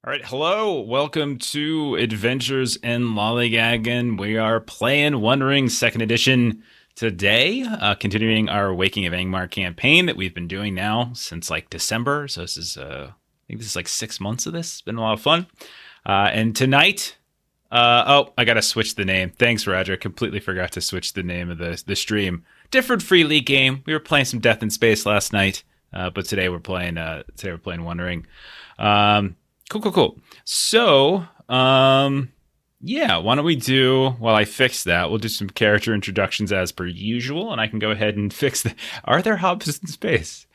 All right, hello. Welcome to Adventures in Lollygagging. We are playing One Ring Second Edition today, continuing our Waking of Angmar campaign that we've been doing now since like December. So this is, I think this is like 6 months of this. It's been a lot of fun. And tonight, I gotta switch the name. Thanks, Roger. Completely forgot to switch the name of the stream. Different free league game. We were playing some Death in Space last night, but today we're playing One Ring. Cool. So, yeah, why don't we do, while I fix that, we'll do some character introductions as per usual, and I can go ahead and fix the, are there hobbits in space?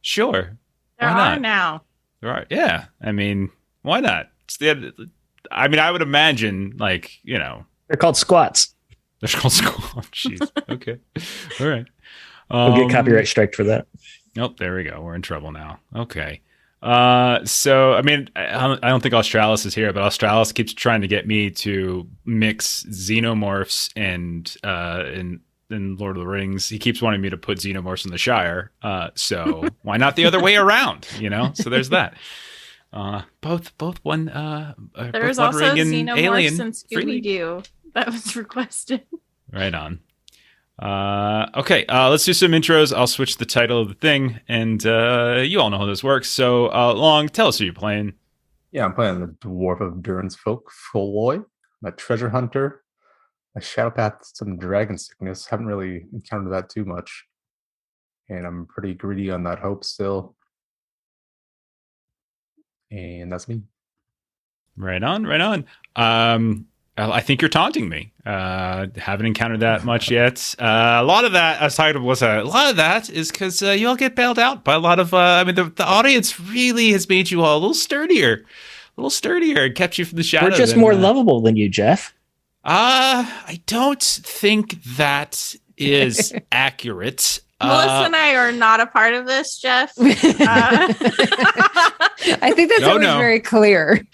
Sure. There Why are not? now. There are, yeah. I mean, why not? I mean, I would imagine, like, They're called squats. they're called school. Jeez. Okay. All right. We'll get copyright strike for that. Oh, there we go. We're in trouble now. Okay. So I mean, I don't think Australis is here, but Australis keeps trying to get me to mix xenomorphs and in Lord of the Rings. He keeps wanting me to put xenomorphs in the Shire. So why not the other way around? So there's that. Both one. There's both also One Ring and Xenomorphs Alien and freely. Scooby-Doo that was requested. Right on. Okay, let's do some intros. I'll switch the title of the thing, and you all know how this works. So, Long, tell us who you're playing. Yeah, I'm playing the Dwarf of Durin's Folk, Folloy. I'm a treasure hunter. I shadow path some dragon sickness. Haven't really encountered that too much. And I'm pretty greedy on that hope still. And that's me. Right on. I think you're taunting me. Haven't encountered that much yet. A lot of that, a lot of that is because you all get bailed out by a lot of. The audience really has made you all a little sturdier, and kept you from the shadows. We're just more lovable than you, Jeff. I don't think that is accurate. Melissa and I are not a part of this, Jeff. I think that's always No. very clear,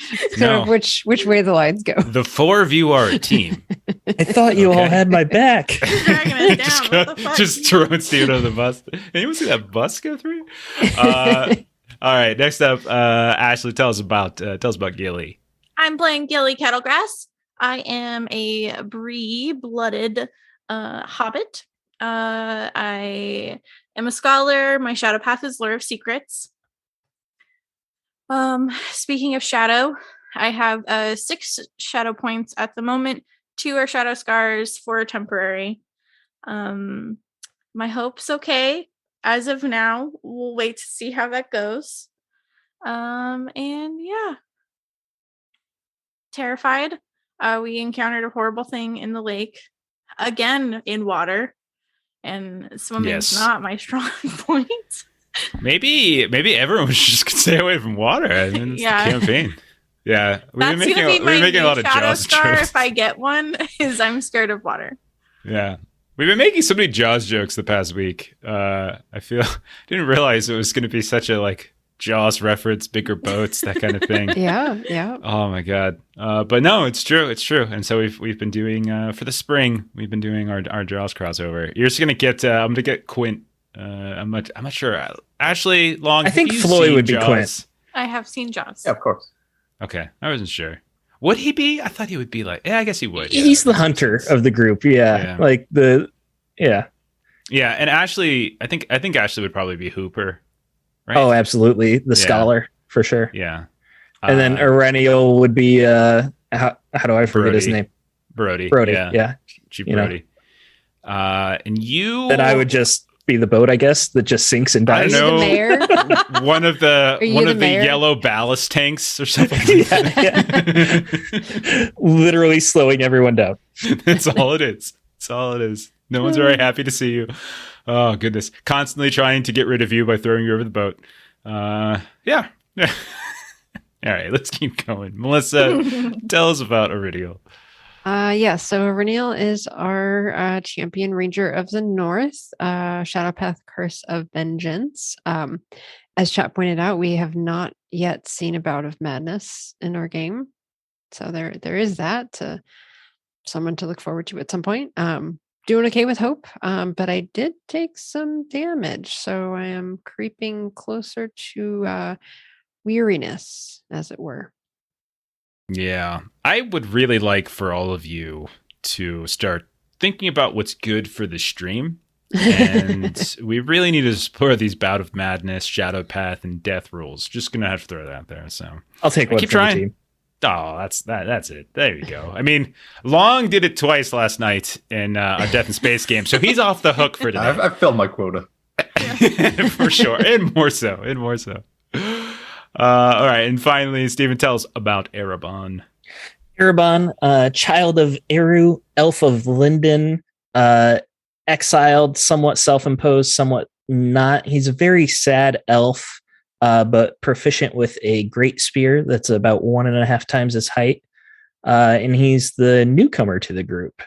of which way the lines go. The four of you are a team. I thought you all Okay. had my back. Dragging us down. What the fuck? Just throwing Steven under the bus. Anyone see that bus go through? All right. Next up, Ashley, tell us about Gilly. I'm playing Gilly Kettlegrass. I am a Bree-blooded hobbit. I am a scholar. My shadow path is Lure of Secrets. Speaking of shadow, I have 6 shadow points at the moment. 2 are shadow scars, 4 are temporary. My hope's okay as of now. We'll wait to see how that goes. And yeah, terrified. We encountered a horrible thing in the lake, again in water, and swimming's Yes. not my strong point. Maybe everyone should just stay away from water. I mean, it's Yeah. the campaign. Yeah, That's gonna be my making a new lot of shadow Jaws scar jokes. if I get one. Is I'm scared of water. Yeah, we've been making so many Jaws jokes the past week. I didn't realize it was going to be such a like Jaws reference, bigger boats, that kind of thing. Yeah. Oh my god! But no, it's true. And so we've been doing for the spring. We've been doing our Jaws crossover. You're just gonna get. I'm gonna get Quint. I'm not sure. Ashley, Long. I think have you Floyd seen would be Jaws? Quint. I have seen Jaws. Yeah, of course. Okay, I wasn't sure. Would he be? I thought he would be like. Yeah, I guess he would. Yeah, He's the that makes hunter sense. of the group. Yeah. Yeah. Yeah, and Ashley. I think Ashley would probably be Hooper. Right. Oh, absolutely. The Yeah. scholar for sure. Yeah. And then Erennial would be how do I forget his Brody. name? Brody. Brody. Yeah. Yeah. Chief You know. Brody. And you. Then I would just be the boat, I guess, that just sinks and I dies. don't Are you know. the mayor? one of the you one the of the mayor? yellow ballast tanks or something. Yeah. Literally slowing everyone down. That's all it is. That's all it is. No one's very happy to see you. Oh goodness! Constantly trying to get rid of you by throwing you over the boat. Yeah. All right, let's keep going. Melissa, tell us about Iridial. So Reneal is our champion ranger of the North, Shadowpath Curse of Vengeance. As chat pointed out, we have not yet seen a bout of madness in our game. So there is that someone to look forward to at some point. Doing okay with hope, but I did take some damage, so I am creeping closer to weariness, as it were. Yeah. I would really like for all of you to start thinking about what's good for the stream. And we really need to explore these Bout of Madness, Shadow Path, and Death rules. Just gonna have to throw that out there. So I'll take one keep for the trying. team. Oh, that's it. There you go. I mean, Long did it twice last night in our Death and Space game, so he's off the hook for today. I've filled my quota. For sure, and more so. All right, and finally, Stephen, tell us about Erebon. Erebon, child of Eru, elf of Linden, exiled, somewhat self-imposed, somewhat not. He's a very sad elf, but proficient with a great spear that's about 1.5 times his height. And he's the newcomer to the group.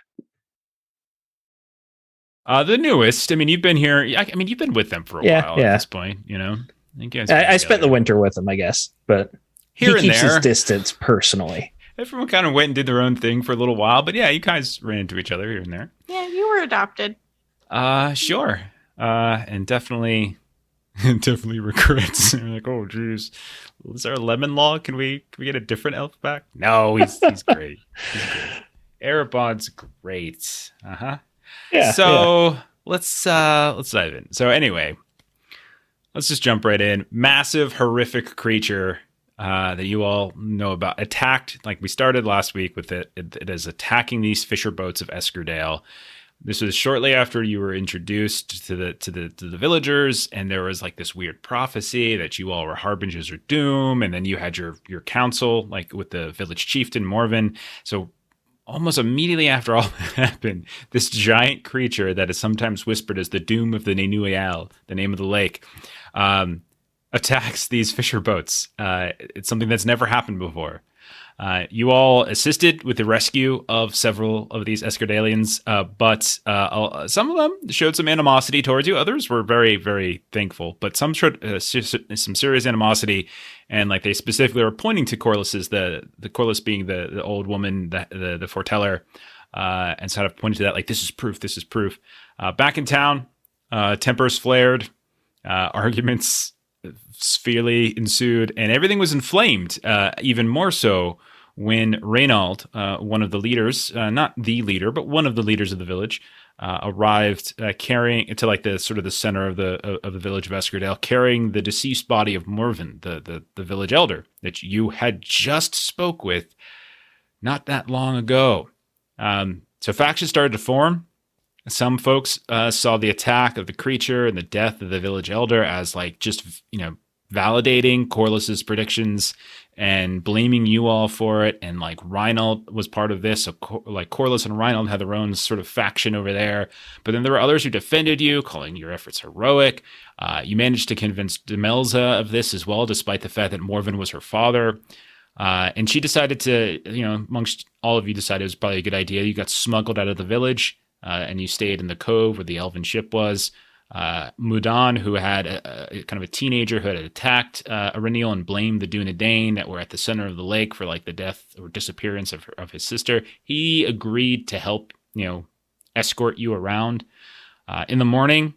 The newest. I mean, you've been here. I mean, you've been with them for a while at this point. You know, I spent the winter with him, I guess, but here he and keeps there. his distance personally. Everyone kind of went and did their own thing for a little while, but yeah, you guys ran into each other here and there. Yeah, you were adopted. Sure. And definitely regrets. They're like, oh, geez, is there a lemon law? Can we get a different elf back? No, he's great. He's great. Erebon's great. Yeah. So let's dive in. So anyway, let's just jump right in. Massive, horrific creature that you all know about attacked. Like we started last week with it. It is attacking these fisher boats of Eskerdale. This was shortly after you were introduced to the villagers, and there was like this weird prophecy that you all were harbingers of doom, and then you had your council, like with the village chieftain Morven. So almost immediately after all that happened, this giant creature that is sometimes whispered as the doom of the Nenuial, the name of the lake, attacks these fisher boats. It's something that's never happened before. You all assisted with the rescue of several of these Eskerdalians, but some of them showed some animosity towards you. Others were very, very thankful, but some showed some serious animosity, and like they specifically were pointing to Corlys's, the Corlys being the old woman, the foreteller, and sort of pointing to that like this is proof. Back in town, tempers flared, arguments severely ensued, and everything was inflamed, even more so when Reynald, one of the leaders, not the leader, but one of the leaders of the village, arrived carrying to like the sort of the center of the village of Eskerdale, carrying the deceased body of Morven, the village elder that you had just spoke with not that long ago. So factions started to form. Some folks saw the attack of the creature and the death of the village elder as like just, validating Corlys's predictions and blaming you all for it. And like Reinald was part of this. So like Corlys and Reinald had their own sort of faction over there. But then there were others who defended you, calling your efforts heroic. You managed to convince Demelza of this as well, despite the fact that Morven was her father. And she decided to, amongst all of you decided it was probably a good idea. You got smuggled out of the village. And you stayed in the cove where the elven ship was. Mudan, who had a kind of a teenager who had attacked Arenial and blamed the Dunedain that were at the center of the lake for like the death or disappearance of his sister, he agreed to help, escort you around. In the morning,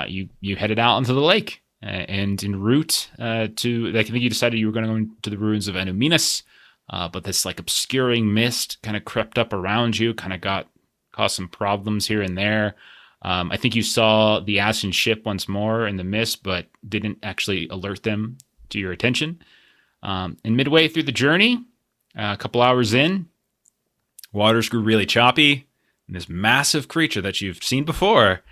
you headed out into the lake, and en route to, I think you decided you were going to go into the ruins of Enuminas, but this like obscuring mist kind of crept up around you, kind of caused some problems here and there. I think you saw the Ashen ship once more in the mist, but didn't actually alert them to your attention. And midway through the journey, a couple hours in, waters grew really choppy, and this massive creature that you've seen before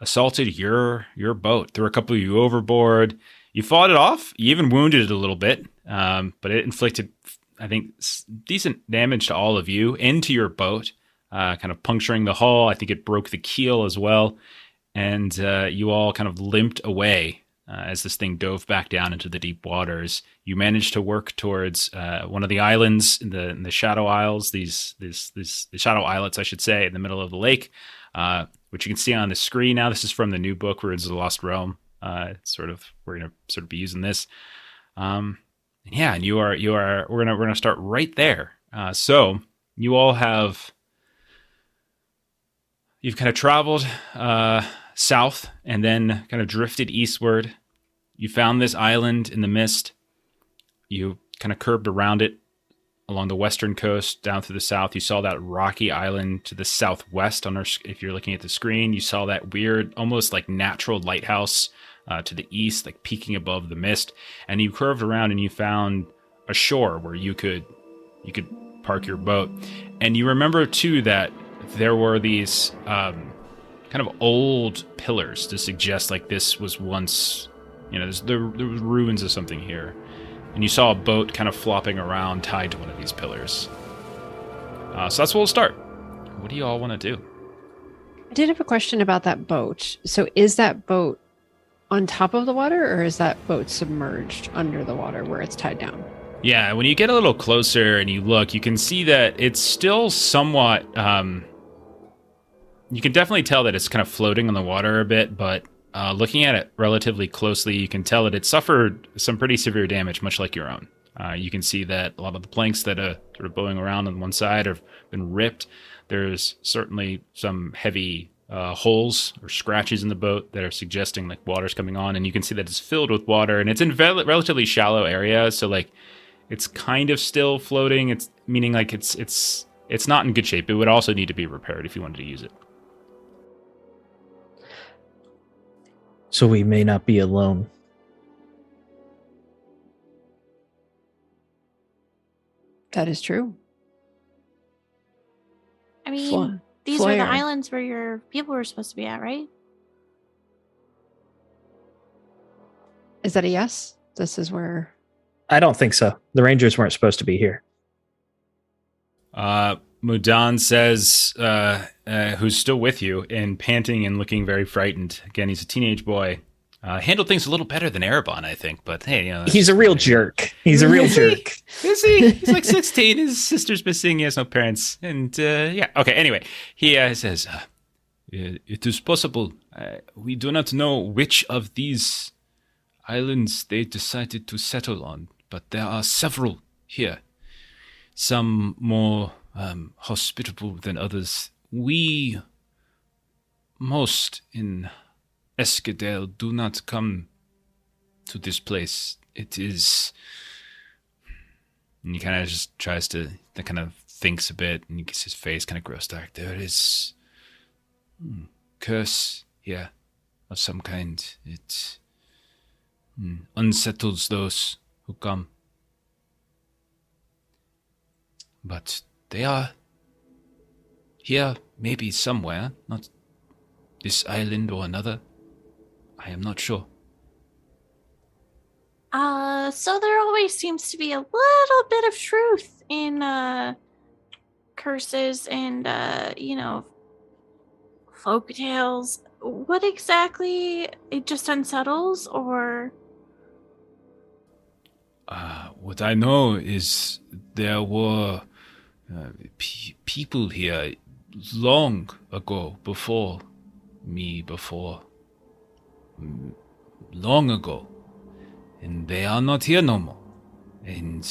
assaulted your boat, threw a couple of you overboard. You fought it off. You even wounded it a little bit, but it inflicted, I think, decent damage to all of you and to your boat. Kind of puncturing the hull. I think it broke the keel as well. And you all kind of limped away as this thing dove back down into the deep waters. You managed to work towards one of the islands in the Shadow Isles, the Shadow Islets, I should say, in the middle of the lake, which you can see on the screen now. This is from the new book, Ruins of the Lost Realm. We're going to sort of be using this. And we're going to start right there. So you all have... You've kind of traveled south and then kind of drifted eastward. You found this island in the mist. You kind of curved around it along the western coast down through the south. You saw that rocky island to the southwest. If you're looking at the screen, you saw that weird, almost like natural lighthouse to the east, like peeking above the mist. And you curved around and you found a shore where you could park your boat. And you remember too that there were these kind of old pillars to suggest like this was once, there was ruins of something here. And you saw a boat kind of flopping around tied to one of these pillars. So that's where we'll start. What do you all want to do? I did have a question about that boat. So is that boat on top of the water, or is that boat submerged under the water where it's tied down? Yeah, when you get a little closer and you look, you can see that it's still somewhat... you can definitely tell that it's kind of floating on the water a bit, but looking at it relatively closely, you can tell that it suffered some pretty severe damage, much like your own. You can see that a lot of the planks that are sort of bowing around on one side have been ripped. There's certainly some heavy holes or scratches in the boat that are suggesting like water's coming on, and you can see that it's filled with water, and it's in relatively shallow area, so like it's kind of still floating. It's meaning like it's not in good shape. It would also need to be repaired if you wanted to use it. So we may not be alone. That is true. I mean, these are the Flare. islands where your people were supposed to be at, right? Is that a yes? This is where... I don't think so. The Rangers weren't supposed to be here. Mudan says, who's still with you and panting and looking very frightened. Again, he's a teenage boy. Handled things a little better than Erebon, I think. But hey, he's a real jerk. He's a real jerk. Is he? He's like 16. His sister's missing. He has no parents. And yeah. Okay. Anyway, he says, it is possible. We do not know which of these islands they decided to settle on, but there are several here. Some more hospitable than others. We, most in Escadale, do not come to this place. It is... And he kind of just tries to, kind of thinks a bit, and his face kind of grows dark. There is curse here of some kind. It unsettles those who come. But they are here, maybe somewhere, not this island or another. I am not sure. So there always seems to be a little bit of truth in curses and folk tales. What exactly? It just unsettles, or? What I know is there were people here long ago, before me, long ago, and they are not here no more. And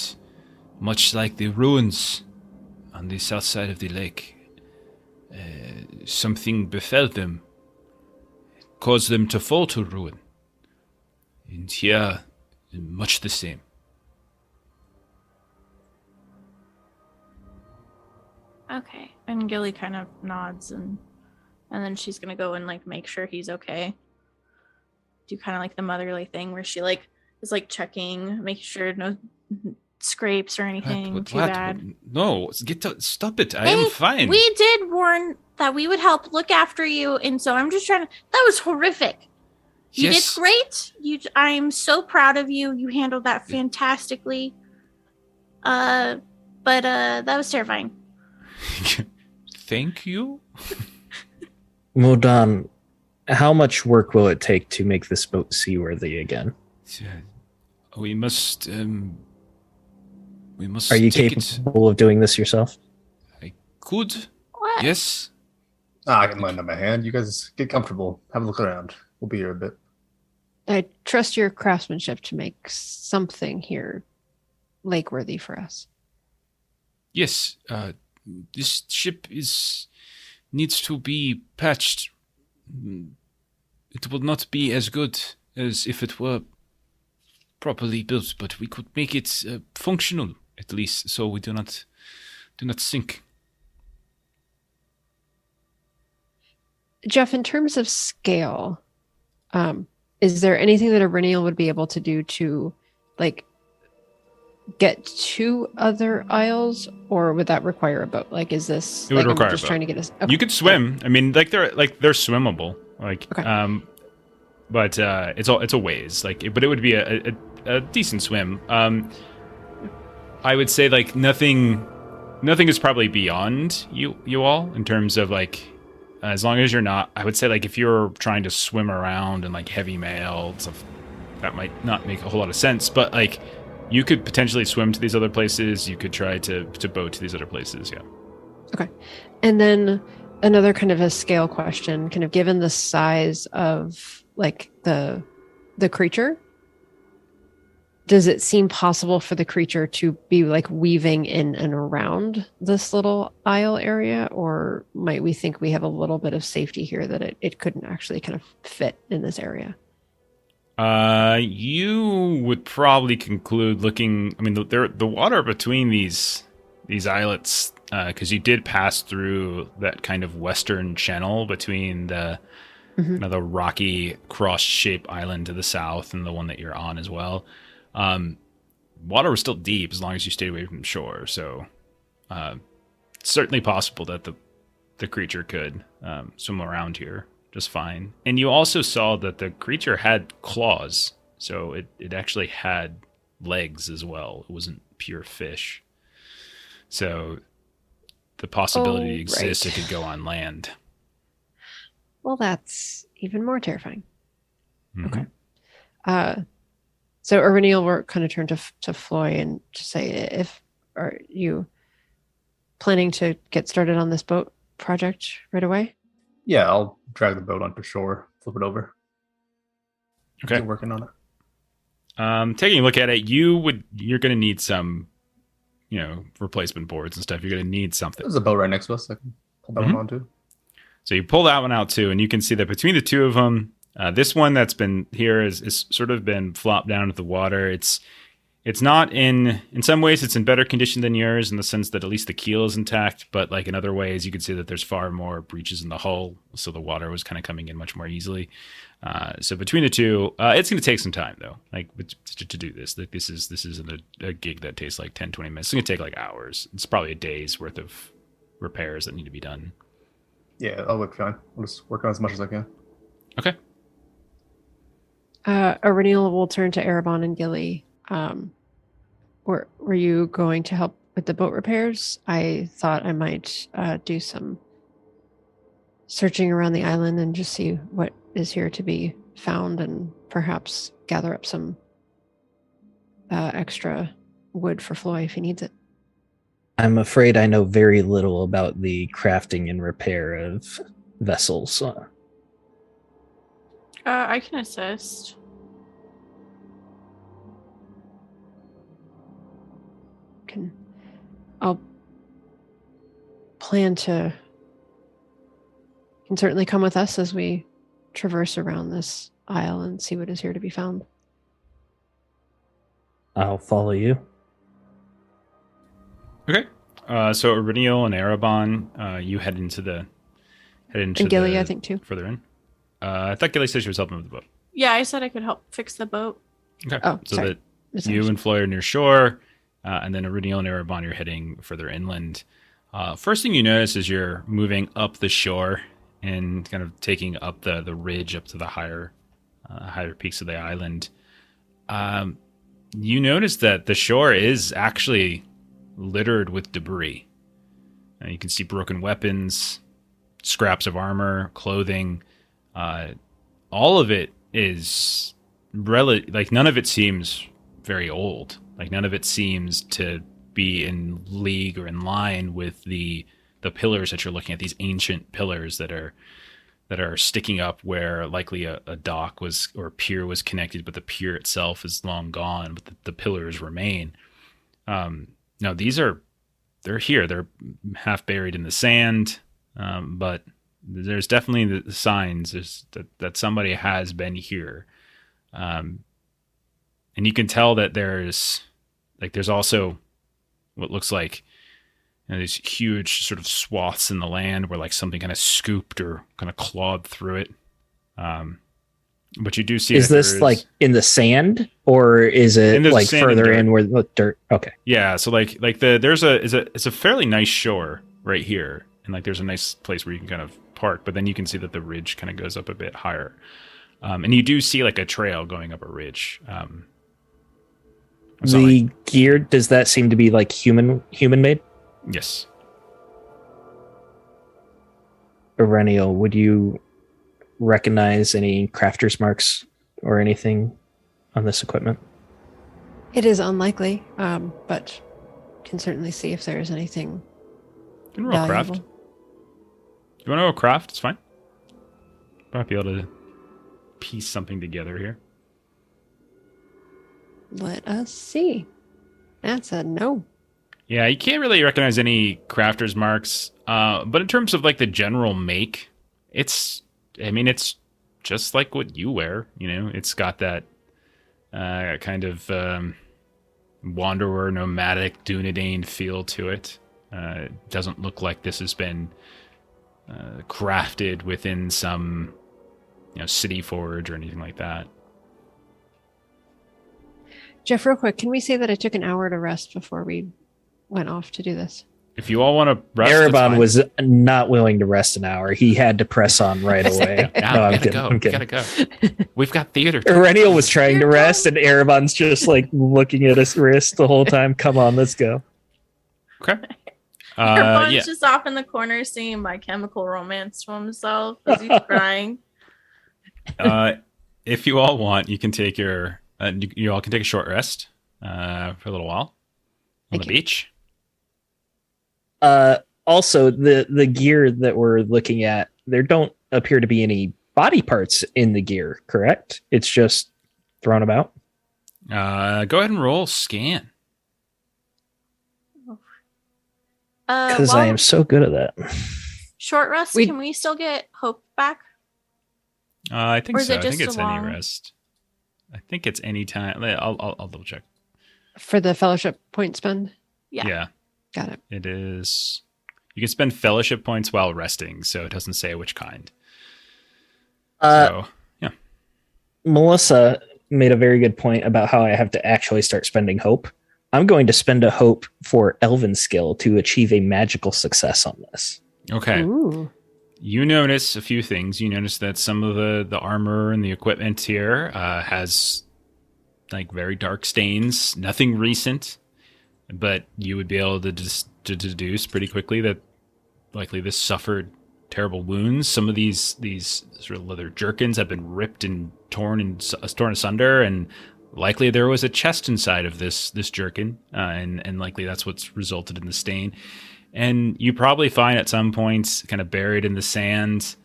much like the ruins on the south side of the lake, something befell them, caused them to fall to ruin. And here, much the same. Okay. And Gilly kind of nods, and then she's gonna go and like make sure he's okay. Do kind of like the motherly thing where she like is like checking, making sure no scrapes or anything too bad. No, stop it. I am fine. We did warn that we would help look after you, and so I'm just trying to. That was horrific. You did great. I'm so proud of you. You handled that fantastically. But that was terrifying. Thank you. Modan, how much work will it take to make this boat seaworthy again? We must. Are you capable of doing this yourself? I could. What? Yes. I can lend them a hand. You guys get comfortable. Have a look around. We'll be here a bit. I trust your craftsmanship to make something here lake-worthy for us. Yes. This ship needs to be patched. It will not be as good as if it were properly built, but we could make it functional at least, so we do not sink. Jeff, in terms of scale, is there anything that a Renial would be able to do to, like, get to other isles, or would that require a boat? Like, is this? It would like, require I'm just a boat. trying to get us. Okay. You could swim. I mean, they're swimmable. Like, Okay. but it's a ways. Like, but it would be a decent swim. I would say like nothing is probably beyond you all in terms of like. As long as you're not, I would say, like, if you're trying to swim around in, like, heavy mail, stuff, that might not make a whole lot of sense. But, like, you could potentially swim to these other places. You could try to boat to these other places, yeah. Okay. And then another kind of a scale question, kind of given the size of, like, the creature, does it seem possible for the creature to be like weaving in and around this little isle area? Or might we think we have a little bit of safety here that it couldn't actually kind of fit in this area? You would probably conclude looking, I mean, the water between these islets, because you did pass through that kind of western channel between the the rocky cross-shaped island to the south and the one that you're on as well. Water was still deep as long as you stayed away from shore, so it's certainly possible that the creature could swim around here just fine. And you also saw that the creature had claws, so it actually had legs as well. It wasn't pure fish. So the possibility exists it could go on land. Well, that's even more terrifying. Mm-hmm. Okay. So Irviniel will kind of turn to Floy and just say, are you planning to get started on this boat project right away? Yeah, I'll drag the boat onto shore, flip it over. Okay. Get working on it. Taking a look at it, you're going to need some, replacement boards and stuff. You're going to need something. There's a boat right next to us. I can pull that one onto. So you pull that one out too, and you can see that between the two of them, this one that's been here is sort of been flopped down into the water. It's not in some ways it's in better condition than yours in the sense that at least the keel is intact, but like in other ways you can see that there's far more breaches in the hull, so the water was kind of coming in much more easily. So between the two, it's going to take some time though, like to do this. Like this isn't a gig that takes like 10, 20 minutes. It's going to take like hours. It's probably a day's worth of repairs that need to be done. Yeah, I'll look fine. I'll just work on as much as I can. Okay. Irviniel will turn to Erebon and Gilly. Were you going to help with the boat repairs? I thought I might do some searching around the island and just see what is here to be found and perhaps gather up some extra wood for Floy if he needs it. I'm afraid I know very little about the crafting and repair of vessels. I can assist. I'll plan to can certainly come with us as we traverse around this isle and see what is here to be found. I'll follow you. Okay. So Irviniel and Erebon, you head into and Gilly, I think too. Further in. I thought Gilly said she was helping with the boat. Yeah, I said I could help fix the boat. Okay. Oh, so sorry. that you and Floy are near shore, and then Irviniel and Erebon are heading further inland. First thing you notice is you're moving up the shore and kind of taking up the ridge up to the higher peaks of the island. You notice that the shore is actually littered with debris. You can see broken weapons, scraps of armor, clothing. All of it is like none of it seems very old. Like none of it seems to be in league or in line with the pillars that you're looking at. These ancient pillars that are sticking up where likely a dock was or a pier was connected, but the pier itself is long gone, but the pillars remain. Now they're here. They're half buried in the sand, but there's definitely the signs that somebody has been here. And And you can tell that there's also what looks like these huge sort of swaths in the land where like something kind of scooped or kind of clawed through it. But you do see Is that this like in the sand, or is it like further in where the dirt? Okay. Yeah, so there's a fairly nice shore right here, and like there's a nice place where you can kind of park, but then you can see that the ridge kind of goes up a bit higher. And you do see like a trail going up a ridge. The gear, does that seem to be like human made? Yes. Erennial, would you recognize any crafter's marks or anything on this equipment? It is unlikely, but can certainly see if there is anything You can roll valuable. craft. You want to roll craft? It's fine. Might be able to piece something together here. Let us see. That's a no. Yeah, you can't really recognize any crafter's marks. But in terms of like the general make, it's just like what you wear. You know, it's got that kind of wanderer, nomadic, Dunedain feel to it. It doesn't look like this has been crafted within some, city forge or anything like that. Jeff, real quick, can we say that it took an hour to rest before we went off to do this? If you all want to rest, Erebon was not willing to rest an hour. He had to press on right away. I'm kidding. Gotta go. We've got theater. Erennial was trying to rest, and Erebon's just like looking at his wrist the whole time. Come on, let's go. Okay. Erebon's just off in the corner singing My Chemical Romance to himself as he's crying. If you all want, you can take you all can take a short rest for a little while on the beach. Also, the gear that we're looking at, there don't appear to be any body parts in the gear, correct? It's just thrown about. Go ahead and roll scan. Because I am so good at that. Short rest, can we still get hope back? I think so. I think it's any rest. I think it's any time. I'll double check. For the fellowship point spend? Yeah. Got it. It is. You can spend fellowship points while resting, so it doesn't say which kind. Yeah. Melissa made a very good point about how I have to actually start spending hope. I'm going to spend a hope for Elven skill to achieve a magical success on this. Okay. Ooh. You notice a few things. You notice that some of the armor and the equipment here has like very dark stains. Nothing recent, but you would be able to deduce pretty quickly that likely this suffered terrible wounds. Some of these sort of leather jerkins have been ripped and torn asunder, and likely there was a chest inside of this jerkin, and likely that's what's resulted in the stain. And you probably find at some points, kind of buried in the sand,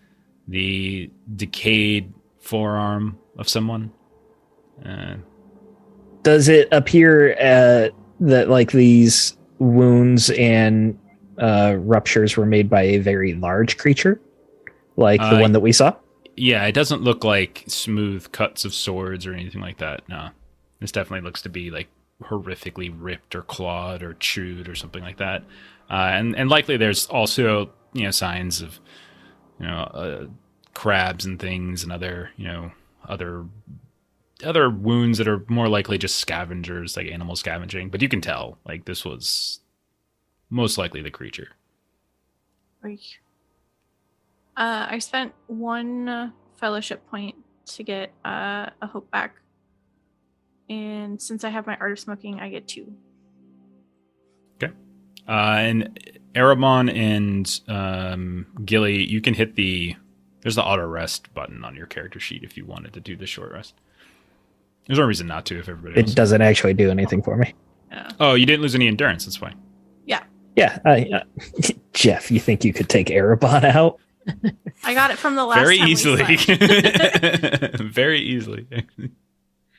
the decayed forearm of someone. Does it appear that like these wounds and ruptures were made by a very large creature, like the one that we saw? Yeah, it doesn't look like smooth cuts of swords or anything like that. No, this definitely looks to be like horrifically ripped or clawed or chewed or something like that. And likely there's also, signs of, crabs and things and other wounds that are more likely just scavengers, like animal scavenging. But you can tell, like, this was most likely the creature. I spent 1 fellowship point to get a hope back. And since I have my art of smoking, I get 2. Okay. And Erebon and Gilly, you can hit there's the auto rest button on your character sheet if you wanted to do the short rest. There's no reason not to if everybody else. It doesn't actually do anything for me. Yeah. Oh, you didn't lose any endurance. That's fine. Yeah. Yeah. Jeff, you think you could take Erebon out? I got it from the last very time easily. we slept. Very easily.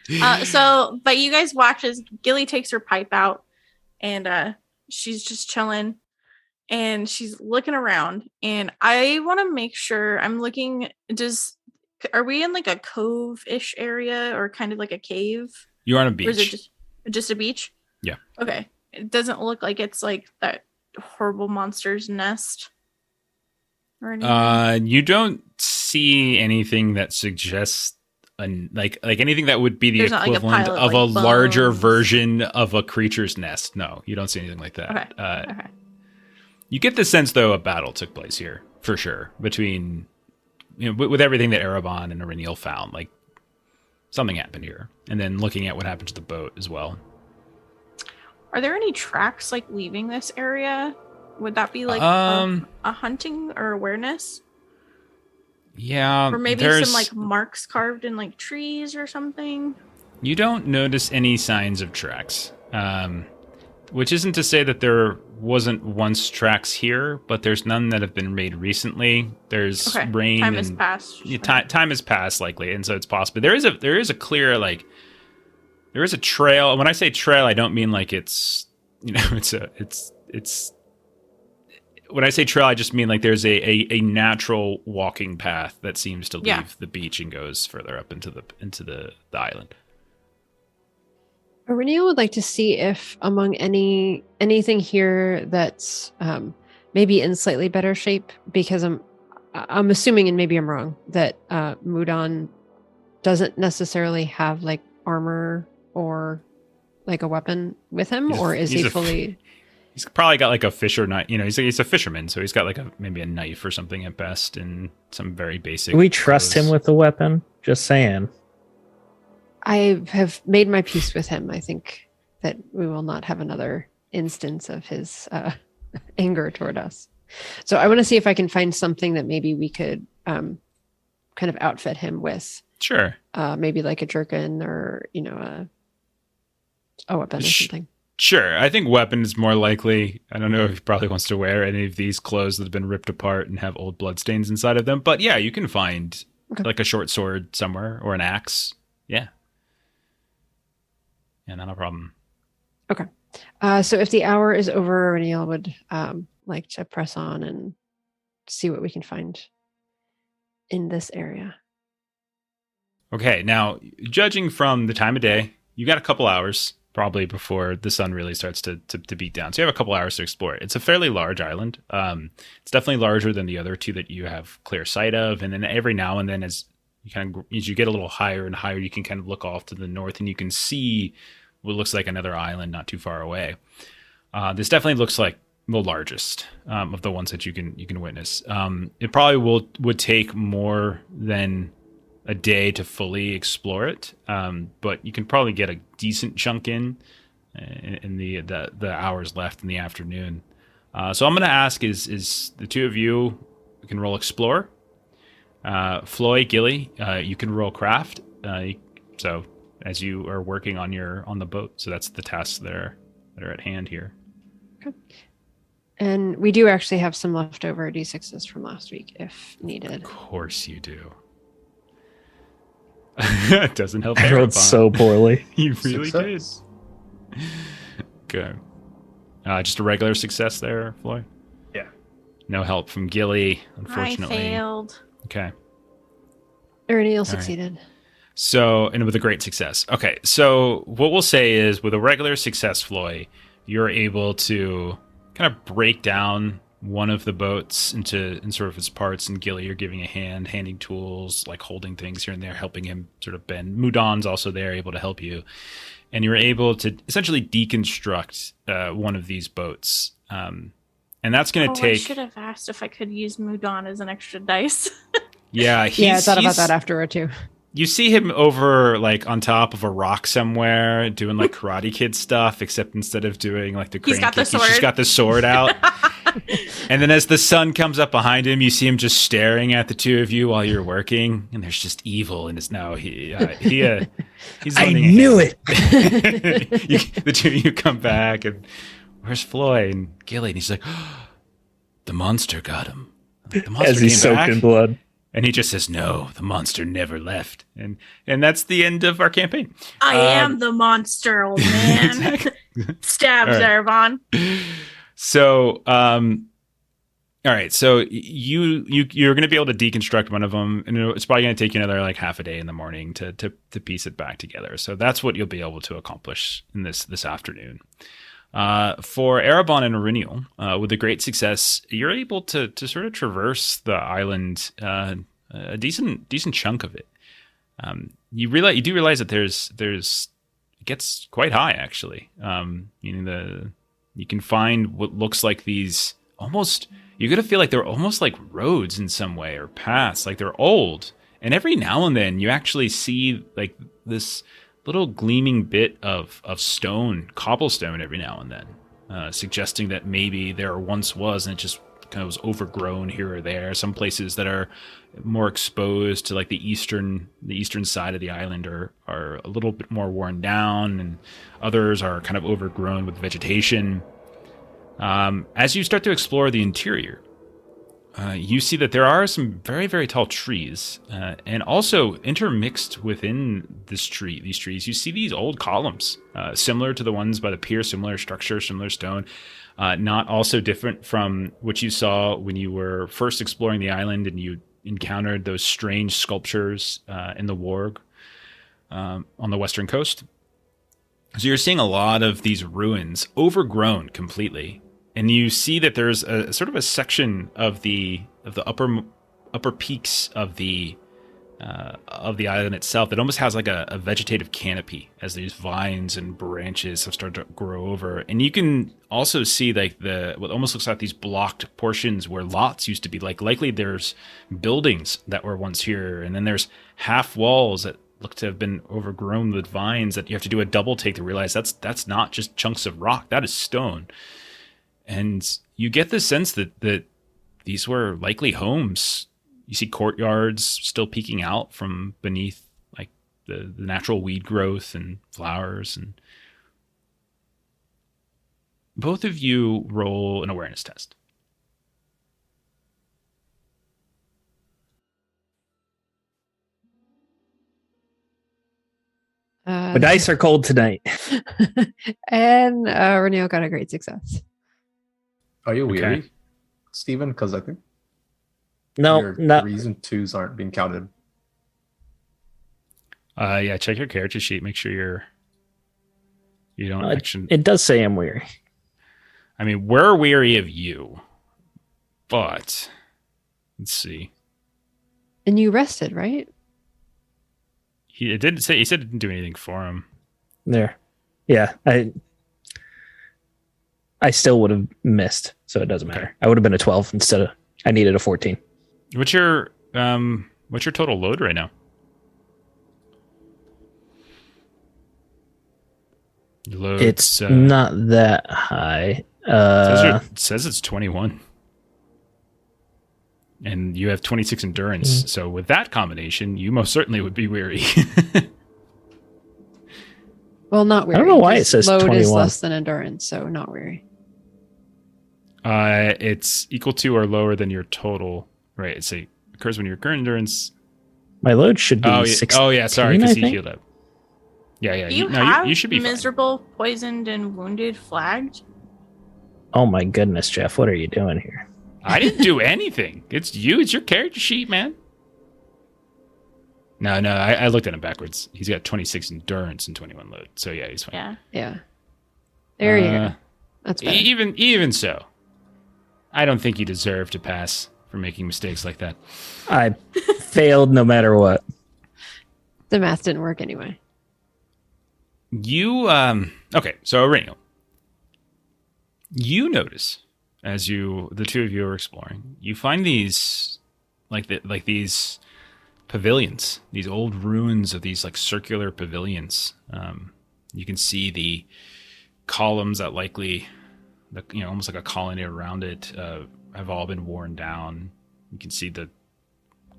But you guys watch as Gilly takes her pipe out, and she's just chilling, and she's looking around, and I want to make sure I'm looking. Are we in like a cove-ish area or kind of like a cave? You're on a Or is it beach. just a beach? Yeah. Okay. It doesn't look like it's like that horrible monster's nest or anything. You don't see anything that suggests like anything that would be the There's not, like, a equivalent pile of, of a like, larger bones. version of a creature's nest. No, you don't see anything like that. Okay. You get the sense, though, a battle took place here for sure between, with everything that Erebon and Aurenial found. Like something happened here, and then looking at what happened to the boat as well. Are there any tracks like leaving this area? Would that be like a hunting or awareness? Yeah, Or maybe there's some like marks carved in like trees or something? You don't notice any signs of tracks, which isn't to say that there wasn't once tracks here, but there's none that have been made recently. There's rain. Time has passed. Time has passed, likely, and so it's possible. There is a clear, like, there is a trail. When I say trail, I don't mean like it's it's. When I say trail, I just mean like there's a natural walking path that seems to leave the beach and goes further up into the island. Aurenia would like to see if among anything here that's maybe in slightly better shape, because I'm assuming, and maybe I'm wrong, that Mudon doesn't necessarily have like armor or like a weapon with him, or is he fully? He's probably got like a fisher knife. He's a fisherman, so he's got like maybe a knife or something at best, and some very basic. Do we trust him with the weapon? Just saying. I have made my peace with him. I think that we will not have another instance of his anger toward us. So I want to see if I can find something that maybe we could kind of outfit him with. Sure. Maybe like a jerkin or, a weapon or something. Sure. I think weapon is more likely. I don't know if he probably wants to wear any of these clothes that have been ripped apart and have old bloodstains inside of them. But yeah, you can find like a short sword somewhere or an axe. Yeah. Yeah, not a problem. Okay. So if the hour is over, Reniel would like to press on and see what we can find in this area. Okay. Now, judging from the time of day, you got a couple hours probably before the sun really starts to beat down. So you have a couple hours to explore it. It's a fairly large island. It's definitely larger than the other two that you have clear sight of. And then every now and then as you get a little higher and higher, you can kind of look off to the north and you can see what looks like another island not too far away. This definitely looks like the largest of the ones that you can witness. It probably would take more than a day to fully explore it, but you can probably get a decent chunk in the hours left in the afternoon. So I'm going to ask is the two of you can roll explore. Floy, Gilly, you can roll craft. So as you are working on the boat, so that's the tasks that are at hand here. Okay. And we do actually have some leftover D6s from last week if needed. Of course you do. It doesn't help. I rolled so poorly. You really did. Okay. Just a regular success there, Floy? Yeah. No help from Gilly, unfortunately. I failed. Okay. Reniel succeeded. So, and with a great success. Okay, so what we'll say is with a regular success, Floy, you're able to kind of break down one of the boats in sort of its parts, and Gilly, you're giving a hand, handing tools, like holding things here and there, helping him sort of bend. Mudon's also there, able to help you. And you're able to essentially deconstruct one of these boats. And that's going to take... I should have asked if I could use Mudon as an extra dice. Yeah, I thought about that afterward too. You see him over like on top of a rock somewhere doing like Karate Kid stuff, except instead of doing like the crane kick, he's just got the sword out. And then as the sun comes up behind him, you see him just staring at the two of you while you're working, and there's just evil in his now. He's I knew it. The two of you come back, and where's Floyd and Gilly? And he's like, oh, the monster got him. The monster as he's soaked in blood. And he just says, no, the monster never left. And that's the end of our campaign. I am the monster, old man. Exactly. Stab Zarvon. So All right, so you're going to be able to deconstruct one of them, and it's probably going to take you another like half a day in the morning to piece it back together. So that's what you'll be able to accomplish in this afternoon. For Erebon and Aurinial, with a great success, you're able to sort of traverse the island a decent chunk of it. You do realize that there's it gets quite high actually. Meaning you can find what looks like these almost. You're going to feel like they're almost like roads in some way or paths, like they're old. And every now and then you actually see like this little gleaming bit of stone, cobblestone every now and then, suggesting that maybe there once was and it just kind of was overgrown here or there. Some places that are more exposed to like the eastern side of the island are a little bit more worn down, and others are kind of overgrown with vegetation. As you start to explore the interior, you see that there are some very, very tall trees, and also intermixed within these trees, you see these old columns, similar to the ones by the pier, similar structure, similar stone, not also different from what you saw when you were first exploring the island and you encountered those strange sculptures in the Warg on the western coast. So you're seeing a lot of these ruins overgrown completely. And you see that there's a sort of a section of the upper peaks of the island itself that almost has like a vegetative canopy as these vines and branches have started to grow over. And you can also see like what almost looks like these blocked portions where lots used to be. Like likely there's buildings that were once here, and then there's half walls that look to have been overgrown with vines that you have to do a double take to realize that's not just chunks of rock, that is stone. And you get the sense that these were likely homes. You see courtyards still peeking out from beneath like the natural weed growth and flowers. And both of you roll an awareness test. The dice are cold tonight. And Reneo got a great success. Are you weary, Okay. Stephen? Because I think No, your not. threes and twos aren't being counted. Yeah, check your character sheet. Make sure you don't actually. It does say I'm weary. I mean, we're weary of you, but let's see. And you rested, right? It didn't say. He said it didn't do anything for him. There. Yeah, I still would have missed, so it doesn't matter. I would have been a 12 instead of I needed a 14. What's your total load right now? Your load's, It's not that high. it says it's 21. And you have 26 endurance. So with that combination, you most certainly would be weary. Well, not weary. I don't know why it Just says load 21. is less than endurance, so not weary. It's equal to or lower than your total. Right. It occurs when your current endurance. My load should be 16. Oh yeah, sorry, because he healed up. Yeah. Do you No, have you should be miserable, poisoned, and wounded flagged? Oh my goodness, Jeff, what are you doing here? I didn't do anything. It's you. It's your character sheet, man. No. I looked at him backwards. He's got 26 endurance and 21 load. So yeah, he's fine. Yeah. Yeah. There you go. That's better. Even so, I don't think you deserve to pass for making mistakes like that. I failed no matter what. The math didn't work anyway. You okay? So Aurinial, you notice as the two of you are exploring, you find these these pavilions, these old ruins of these like circular pavilions. You can see the columns that likely, almost like a colony around it, have all been worn down. You can see the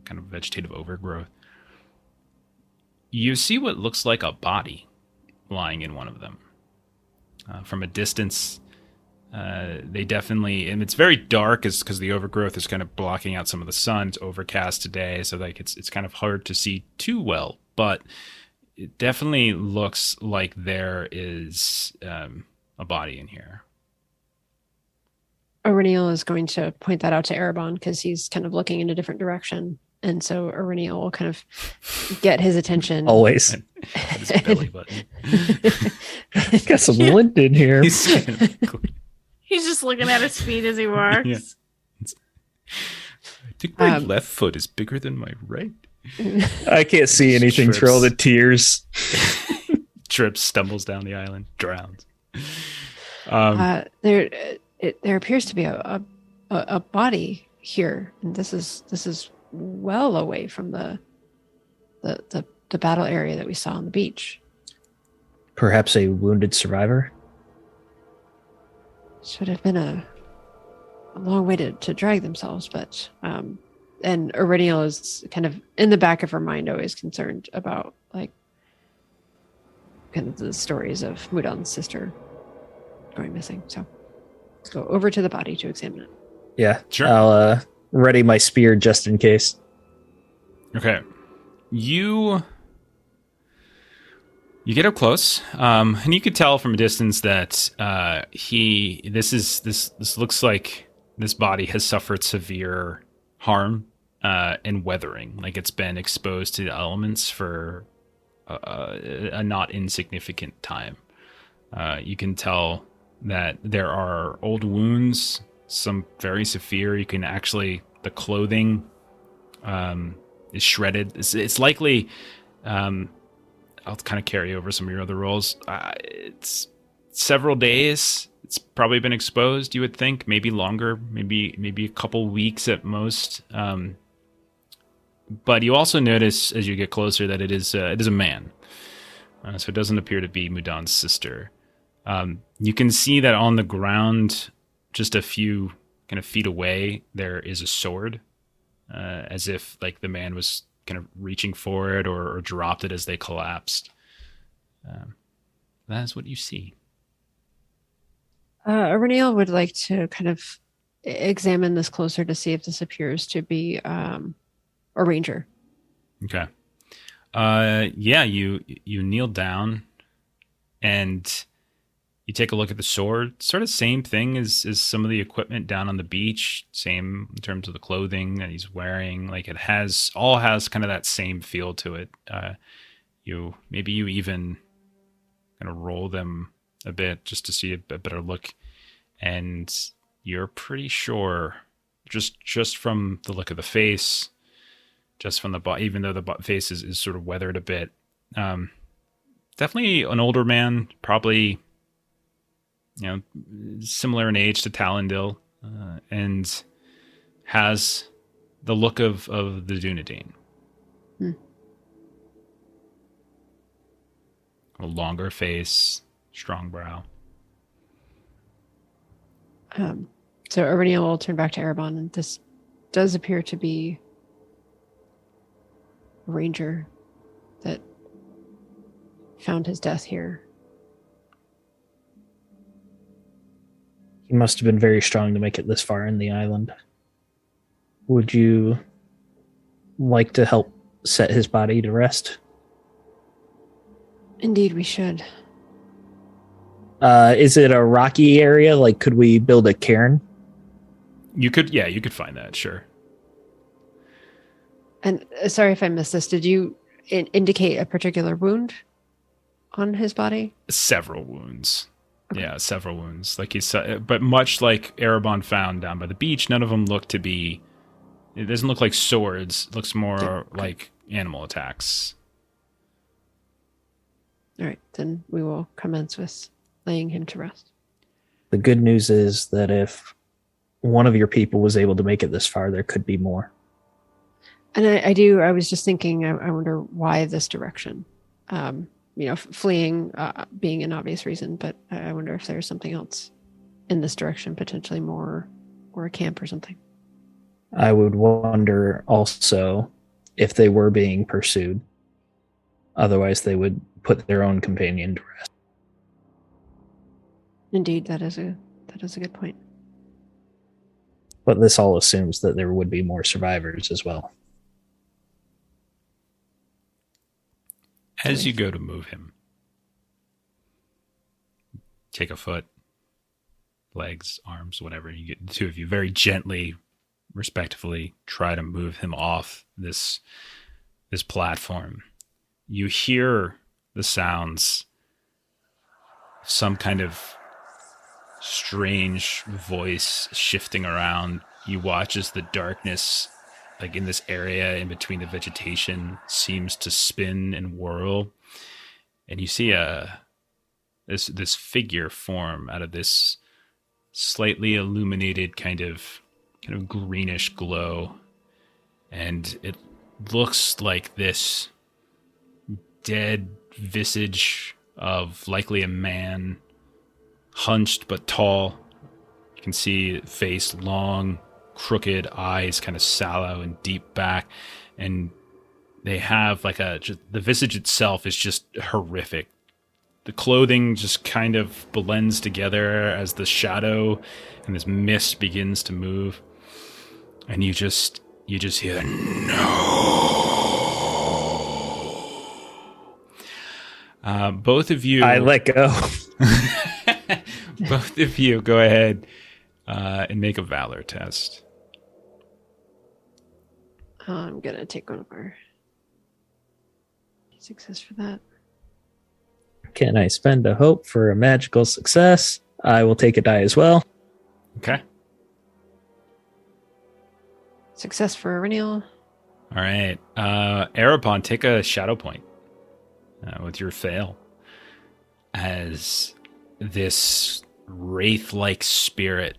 kind of vegetative overgrowth. You see what looks like a body lying in one of them. From a distance, they definitely, and it's very dark because the overgrowth is kind of blocking out some of the sun. It's overcast today, so like it's kind of hard to see too well, but it definitely looks like there is a body in here. Aurenial is going to point that out to Erebon because he's kind of looking in a different direction. And so Aurenial will kind of get his attention. Always. And his belly button. Got some lint in here. He's kind of- He's just looking at his feet as he walks. Yeah. I think my left foot is bigger than my right. I can't see anything through all the tears. Trips, stumbles down the island, drowns. There appears to be a body here, and this is well away from the battle area that we saw on the beach. Perhaps a wounded survivor? Should have been a long way to drag themselves, but and Aurenial is kind of in the back of her mind always concerned about like kind of the stories of Mudan's sister going missing. So let's go over to the body to examine it. Yeah, Sure. I'll ready my spear just in case. Okay. You get up close, and you could tell from a distance that this looks like this body has suffered severe harm and weathering, like it's been exposed to the elements for a not insignificant time. You can tell that there are old wounds, some very severe. You can actually, the clothing is shredded. It's likely, I'll kind of carry over some of your other rolls. It's several days. It's probably been exposed, you would think, maybe longer, maybe a couple weeks at most. But you also notice as you get closer that it is a man. So it doesn't appear to be Mudan's sister. You can see that on the ground, just a few kind of feet away, there is a sword, as if like the man was kind of reaching for it or dropped it as they collapsed. That is what you see. Aurenial would like to kind of examine this closer to see if this appears to be a ranger. Okay. Yeah, you kneel down and you take a look at the sword. Sort of same thing as some of the equipment down on the beach. Same in terms of the clothing that he's wearing. Like it all has kind of that same feel to it. You even kind of roll them a bit just to see a better look, and you're pretty sure just from the look of the face, just from the body, even though the face is sort of weathered a bit. Definitely an older man, probably, similar in age to Talendil, and has the look of the Dunedain. A longer face, strong brow. So Aurenial will turn back to Erebon, and this does appear to be a ranger that found his death here. He must have been very strong to make it this far in the island. Would you like to help set his body to rest? Indeed, we should. Is it a rocky area? Like, could we build a cairn? You could find that, sure. And sorry if I missed this. Did you indicate a particular wound on his body? Several wounds. Okay. Yeah, several wounds. Like he said, but much like Erebon found down by the beach, none of them look to be. It doesn't look like swords. It looks more like animal attacks. All right, then we will commence with laying him to rest. The good news is that if one of your people was able to make it this far, there could be more. And I was just thinking, I wonder why this direction. Fleeing being an obvious reason, but I wonder if there's something else in this direction, potentially more, or a camp or something. I would wonder also if they were being pursued. Otherwise, they would put their own companion to rest. Indeed, that is a good point. But this all assumes that there would be more survivors as well. As you go to move him, take a foot, legs, arms, whatever. You get the two of you very gently, respectively, try to move him off this platform. You hear the sounds of some kind of strange voice shifting around. You watch as the darkness, like in this area in between the vegetation, seems to spin and whirl, and you see this figure form out of this slightly illuminated kind of greenish glow, and it looks like this dead visage of likely a man, hunched but tall. You can see face long, crooked, eyes kind of sallow and deep back, and they have like the visage itself is just horrific. The clothing just kind of blends together as the shadow and this mist begins to move, and you just hear no. Both of you, I let go. both of you, go ahead and make a valor test. I'm gonna take one of our success for that. Can I spend a hope for a magical success? I will take a die as well. Okay. Success for Reniel. All right. Erebon, take a shadow point with your fail, as this wraith-like spirit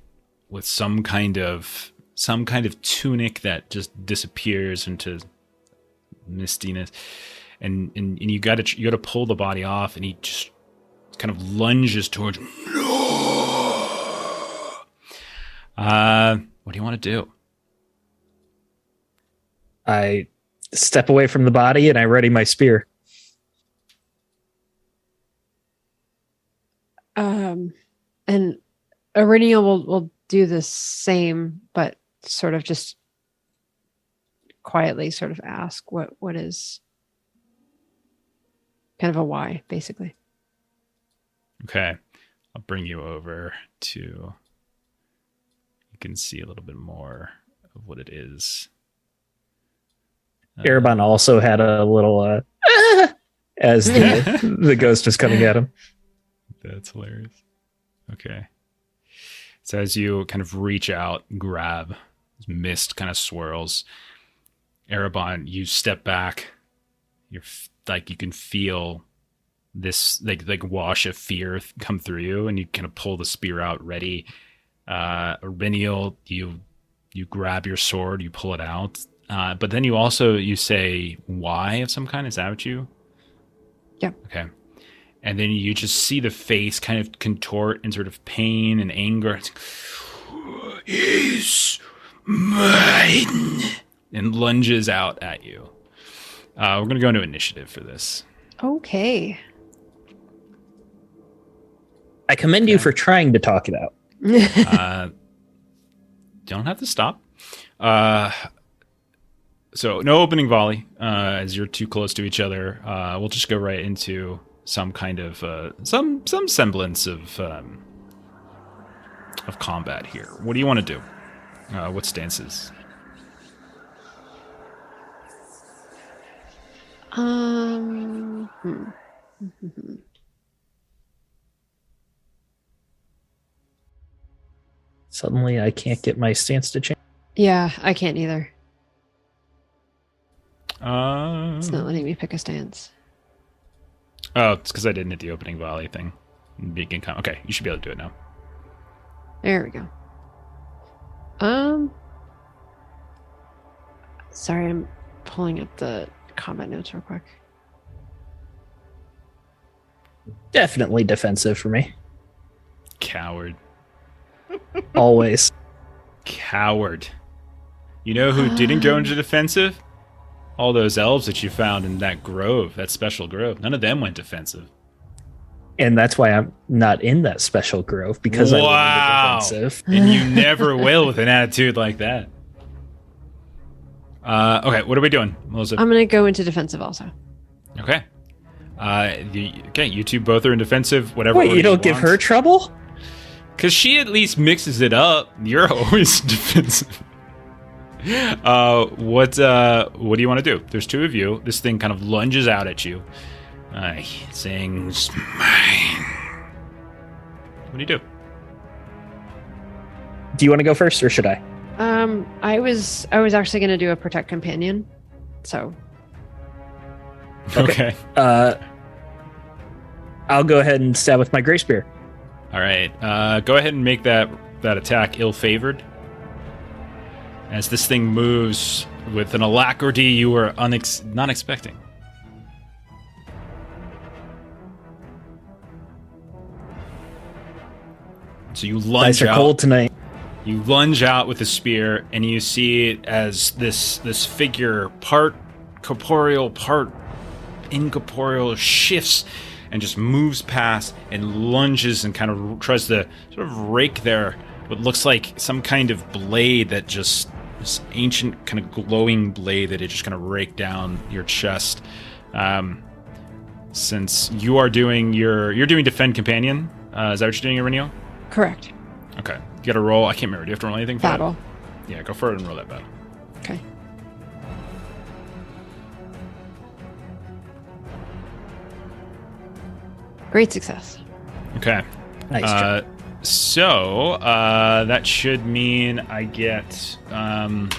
with some kind of tunic that just disappears into mistiness, and you got to pull the body off, and he just kind of lunges towards. What do you want to do? I step away from the body and I ready my spear. And Reniel will do the same, but sort of just quietly sort of ask what is kind of a why, basically. Okay. I'll bring you over to, you can see a little bit more of what it is. Erebon also had a little as the ghost was coming at him. That's hilarious. Okay. So as you kind of reach out, grab, mist kind of swirls. Erebon, you step back. You're like, you can feel this like wash of fear come through you, and you kind of pull the spear out ready. Reniel, you grab your sword, you pull it out. But then you say why of some kind. Is that what you? Yeah. Okay. And then you just see the face kind of contort in sort of pain and anger. It's like, is mine, and lunges out at you. We're going to go into initiative for this. Okay. I commend you for trying to talk it out. Don't have to stop. So no opening volley, as you're too close to each other. We'll just go right into some kind of some semblance of combat here. What do you want to do? What stances? Suddenly, I can't get my stance to change. Yeah, I can't either. It's It's not letting me pick a stance. Oh, it's because I didn't hit the opening volley thing. Okay, you should be able to do it now. There we go. Sorry, I'm pulling up the combat notes real quick. Definitely defensive for me. Coward. Always. Coward. You know who didn't go into defensive? All those elves that you found in that grove, that special grove. None of them went defensive. And that's why I'm not in that special grove, because I went into defensive. And you never will with an attitude like that. Okay, what are we doing, Melissa? I'm going to go into defensive also. Okay. Okay, you two both are in defensive. Whatever. Wait, you don't give want. her trouble? Because she at least mixes it up. You're always defensive. What do you want to do? There's two of you. This thing kind of lunges out at you, saying, "Mine." What do you do? Do you want to go first, or should I? I was actually going to do a protect companion, so Okay. I'll go ahead and stab with my gray spear. All right. Go ahead and make that attack ill-favored. As this thing moves with an alacrity you were not expecting. So you lunge Dice are out. cold tonight. You lunge out with a spear, and you see as this figure, part corporeal, part incorporeal, shifts and just moves past and lunges and kind of tries to sort of rake what looks like some kind of blade that just this ancient kind of glowing blade that it just kind of rake down your chest. Since you are doing you're doing defend companion, is that what you're doing, Ireneo? correct. Okay, you got to roll. I can't remember. Do you have to roll anything for Battle. that? Yeah, go for it and roll that battle. Okay. Great success. Okay. Nice job. So that should mean I get. Trying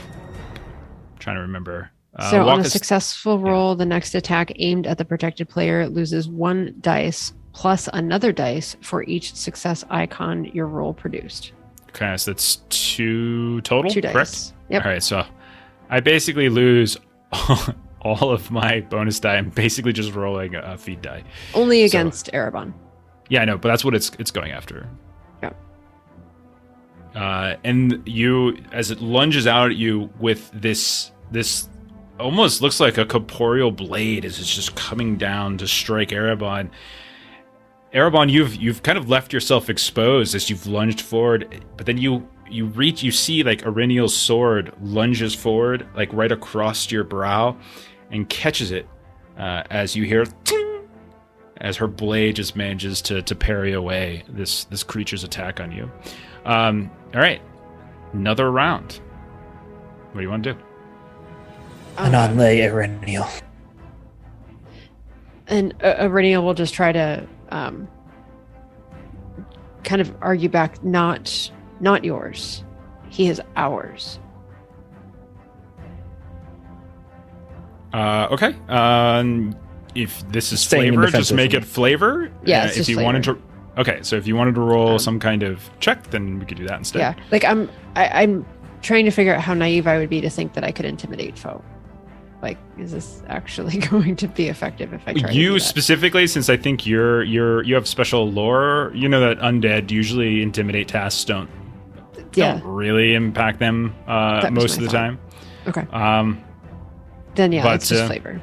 to remember. So walk on a us- successful roll, the next attack aimed at the protected player loses 1 dice plus another dice for each success icon your roll produced. Okay, so that's 2 total. 2 dice. Correct. Yep. All right, so I basically lose all of my bonus die. I'm basically just rolling a feed die. Only So- against Erebon. Yeah, I know, but that's what it's going after. Yeah. And you, as it lunges out at you with this almost looks like a corporeal blade as it's just coming down to strike Erebon. Erebon, you've kind of left yourself exposed as you've lunged forward, but then you see like Ireneal's sword lunges forward, like right across your brow, and catches it as you hear ting, as her blade just manages to parry away this creature's attack on you. All right, another round. What do you want to do? And on the Ireneal. And Ireneal will just try to kind of argue back, not yours. He is ours. Okay. If this is Staying in flavor, just defensive. make it flavor. Yeah, it's if just you wanted flavor. to. Okay, so if you wanted to roll some kind of check, then we could do that instead. Yeah, like I'm trying to figure out how naive I would be to think that I could intimidate foe. Like, is this actually going to be effective if I try to do You that? specifically, since I think you have special lore. You know that undead usually intimidate tasks don't really impact them was most of my the thought. time. Okay. but, Then it's just flavor.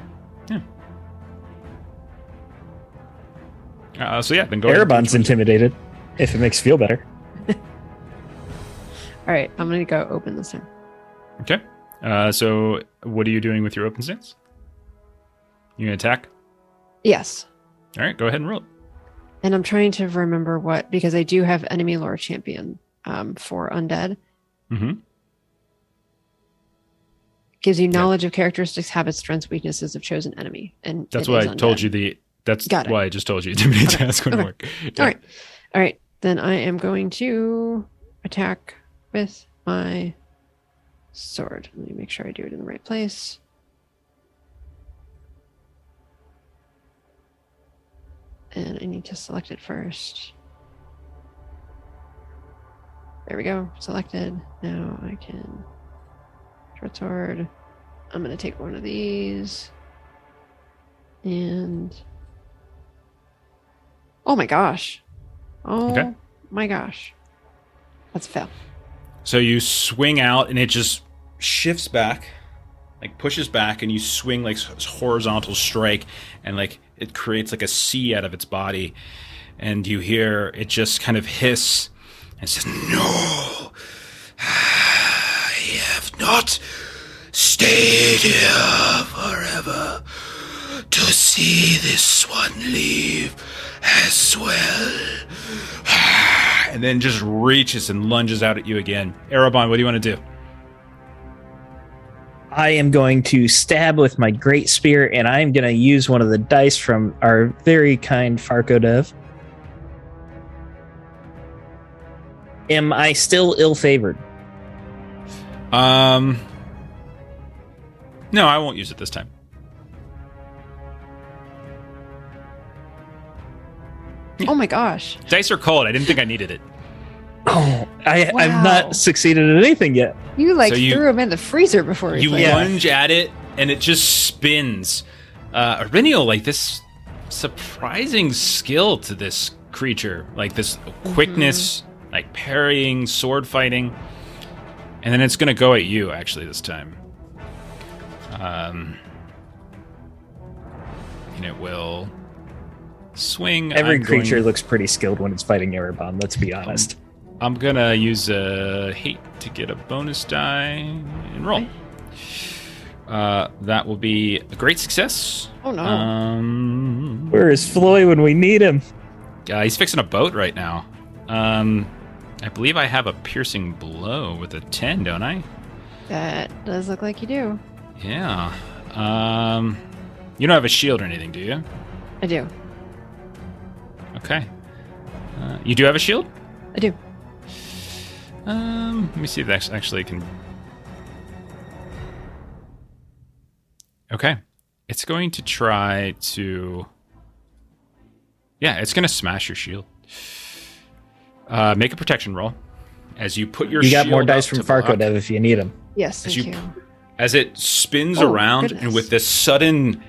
So yeah, then go ahead. Erebon's intimidated, if it makes you feel better. All right, I'm gonna go open this time. Okay. So what are you doing with your open stance? You gonna attack? Yes. All right, go ahead and roll it. And I'm trying to remember what, because I do have enemy lore champion for undead. Mm-hmm. Gives you knowledge of characteristics, habits, strengths, weaknesses of chosen enemy. And That's it why is I told undead. you that's Got it. why I just told you intimidate Okay. task wouldn't Okay. work. Yeah. All right. Then I am going to attack with my sword. Let me make sure I do it in the right place. And I need to select it first. There we go. Selected. Now I can short sword. I'm going to take one of these. And oh my gosh. Oh Okay. my gosh. That's a fail. So you swing out and it just shifts back, like pushes back, and you swing like horizontal strike, and like it creates like a C out of its body, and you hear it just kind of hiss and says, "No, I have not stayed here forever to see this one leave as well." and then just reaches and lunges out at you again. Erebon, what do you want to do? I am going to stab with my great spear, and I'm going to use one of the dice from our very kind Farco Dev. Am I still ill-favored? No, I won't use it this time. Oh my gosh. Dice are cold. I didn't think I needed it. Oh, I've Wow. not succeeded at anything yet. You like So you- threw him in the freezer before You he Yeah. lunge at it, and it just spins. Aurelial, like this surprising skill to this creature, like this quickness, like parrying, sword fighting, and then it's going to go at you actually this time. And it will swing. Every I'm creature going- looks pretty skilled when it's fighting Erebon, let's be honest. I'm gonna use a hate to get a bonus die and roll. That will be a great success. Oh no. Where is Floyd when we need him? He's fixing a boat right now. I believe I have a piercing blow with a 10, don't I? That does look like you do. Yeah. You don't have a shield or anything, do you? I do. Okay. You do have a shield? I do. Let me see if that actually can. Okay. It's going to try to. Yeah, it's going to smash your shield. Make a protection roll. As you put your You shield got more dice up from to block, Farco Dev if you need them. Yes, As thank you- you. as it spins Oh, around, goodness. and with this sudden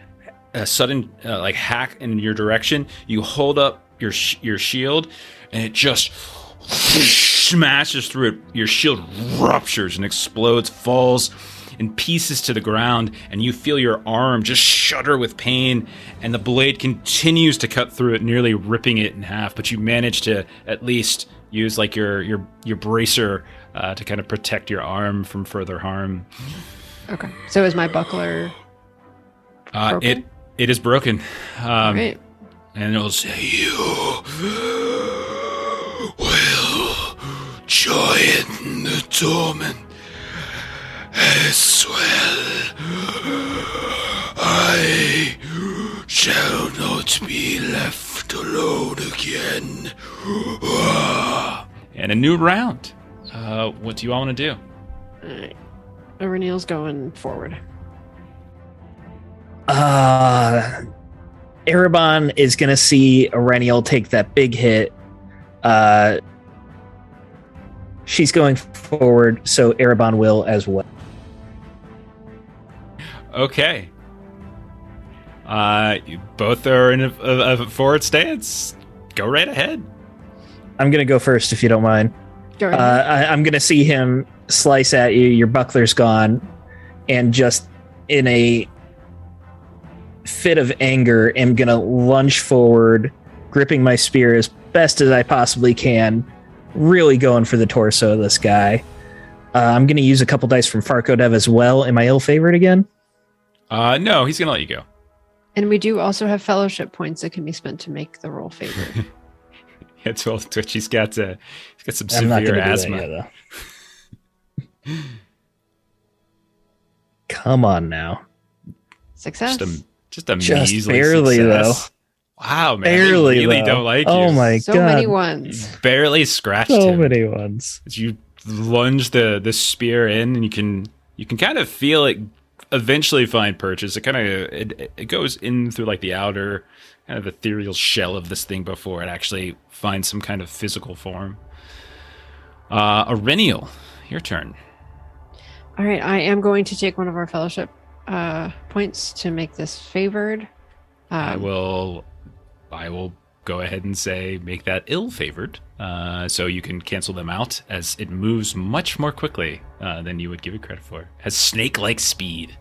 like hack in your direction, you hold up your shield, and it just smashes through it. Your shield ruptures and explodes, falls in pieces to the ground, and you feel your arm just shudder with pain, and the blade continues to cut through it, nearly ripping it in half, but you manage to at least use like your bracer to kind of protect your arm from further harm. Okay. So is my buckler broken? It is broken. Right. And it'll say, "You will join the torment as well. I shall not be left alone again." And a new round. What do you all want to do? Alright. Renil's going forward. Erebon is going to see Aurenial take that big hit. She's going forward, so Erebon will as well. Okay. You both are in a forward stance. Go right ahead. I'm going to go first if you don't mind. Go ahead. I'm going to see him slice at you. Your buckler's gone. And just in a fit of anger, am going to lunge forward, gripping my spear as best as I possibly can, really going for the torso of this guy. I'm going to use a couple dice from Farco Dev as well. Am I ill-favored again? No, he's going to let you go. And we do also have fellowship points that can be spent to make the roll favored. Yeah, Twitch, he's got some I'm not severe going to do that asthma. yet, though. Come on now. Success. Just a Just measly barely, success. Wow, man. Barely, they really though. don't like Oh you. my So God. many You ones. barely scratched So him. many ones. As you lunge the spear in, and you can kind of feel it eventually find purchase. It kind of it goes in through like the outer kind of ethereal shell of this thing before it actually finds some kind of physical form. Aurenial, your turn. All right, I am going to take one of our fellowship points to make this favored. I will go ahead and say make that ill-favored, so you can cancel them out, as it moves much more quickly than you would give it credit for. It has snake-like speed.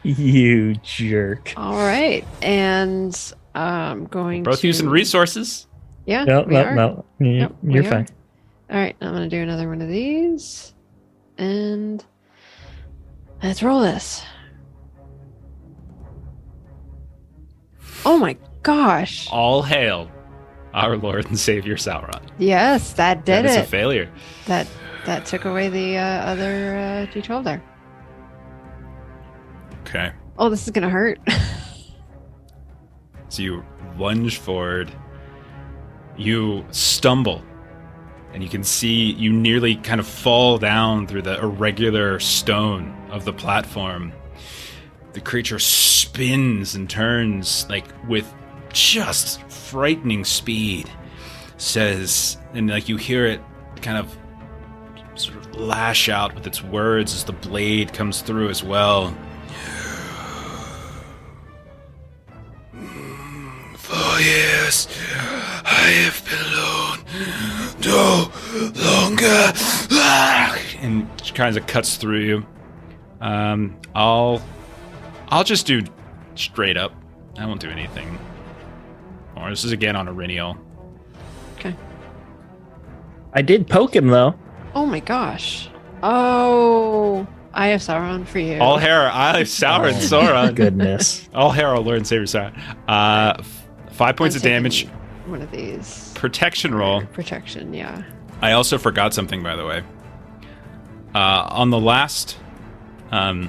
You jerk. All right, and I'm going Both to using resources. Yeah, No, we no, are. no. Yep, we You're are. fine. All right, I'm going to do another one of these, and let's roll this. Oh my gosh! All hail. our Lord and Savior Sauron. Yes, that did That is a it. failure. That took away the other D12 there. Okay. Oh, this is gonna hurt. So you lunge forward. You stumble. And you can see you nearly kind of fall down through the irregular stone of the platform. The creature spins and turns like with just frightening speed. Says, and like you hear it kind of sort of lash out with its words as the blade comes through as well. For years, I have been alone, no longer. And it kind of cuts through you. I'll just do straight up. I won't do anything. Or this is again on a Renial. Okay. I did poke him though. Oh my gosh. Oh, I have Sauron for you. All hair, I have Sauron, Sauron. Goodness. All hair, I'll learn Savior Sauron. 5 points I'm of damage. taking one of these. Protection roll. Protection, yeah. I also forgot something, by the way. On the last... go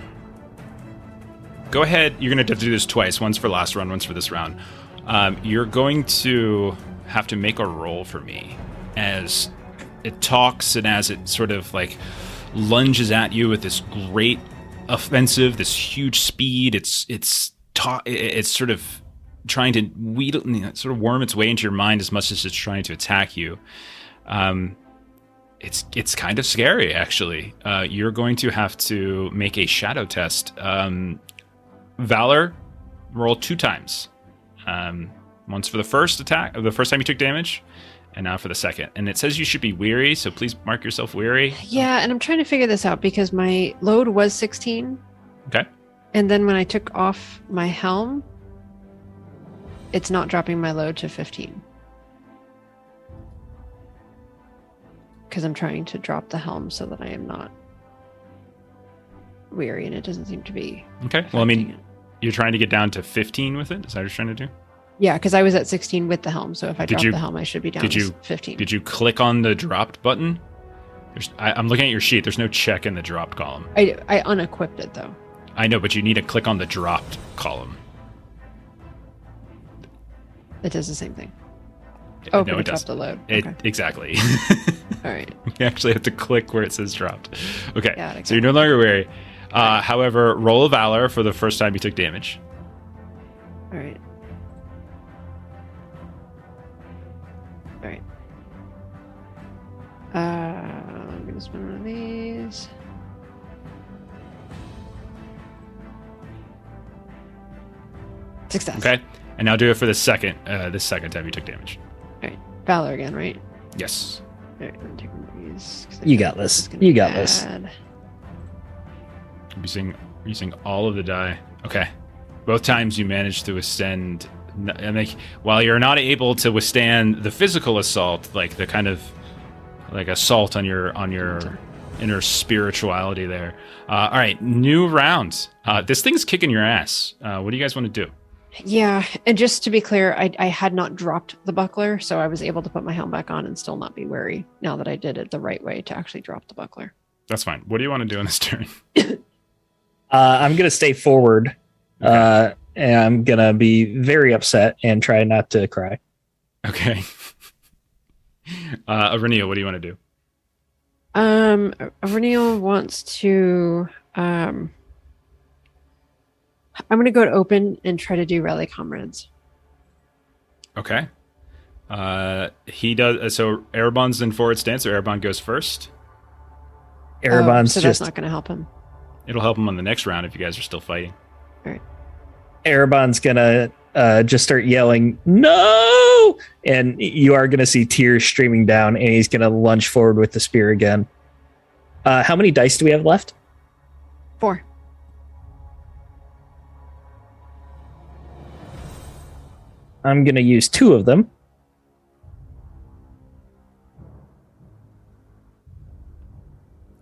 ahead. You're going to have to do this twice. Once for last round, once for this round. You're going to have to make a roll for me as it talks and as it sort of like lunges at you with this great offensive, this huge speed. It's sort of trying to sort of worm its way into your mind as much as it's trying to attack you. It's kind of scary, actually. You're going to have to make a shadow test. Valor, roll 2 times. Once for the first attack, the first time you took damage, and now for the second. And it says you should be weary, so please mark yourself weary. Yeah, and I'm trying to figure this out because my load was 16. Okay. And then when I took off my helm, it's not dropping my load to 15. Because I'm trying to drop the helm so that I am not weary, and it doesn't seem to be. Okay. Well, I mean, affecting it. you're trying to get down to 15 with it? Is that what you're trying to do? Yeah, because I was at 16 with the helm, so if I Did drop you- the helm, I should be down did to you- 15. Did you click on the dropped button? I'm looking at your sheet. There's no check in the dropped column. I unequipped it, though. I know, but you need to click on the dropped column. It does the same thing. Oh, no, but it drop does. the load. It, Okay. Exactly. All right. You actually have to click where it says dropped. Okay, Got it, so you're no longer weary. However, roll a valor for the first time you took damage. All right. All right. I'm going to spend one of these. Success. Okay, and now do it for the second. This second time you took damage. All right. Valor again, right? Yes. All right. I'm going to take one of these. 'cause I You feel got like this. is gonna You be got this. bad. Using all of the die. Okay, both times you managed to withstand. I mean, while you're not able to withstand the physical assault, like the kind of like assault on your inner spirituality there. All right, new round. This thing's kicking your ass. What do you guys want to do? Yeah, and just to be clear, I had not dropped the buckler, so I was able to put my helm back on and still not be wary now that I did it the right way to actually drop the buckler. That's fine. What do you want to do in this turn? I'm gonna stay forward, and I'm gonna be very upset and try not to cry. Okay. Aurenia, what do you want to do? Reniel wants to. I'm going to go to open and try to do rally comrades. Okay. He does. So Erebon's in forward stance, so Erebon goes first. Erebon's so just that's not going to help him. It'll help him on the next round if you guys are still fighting. Erebon's gonna just start yelling, "No!" And you are gonna see tears streaming down, and he's gonna lunge forward with the spear again. How many dice do we have left? 4. I'm gonna use 2 of them.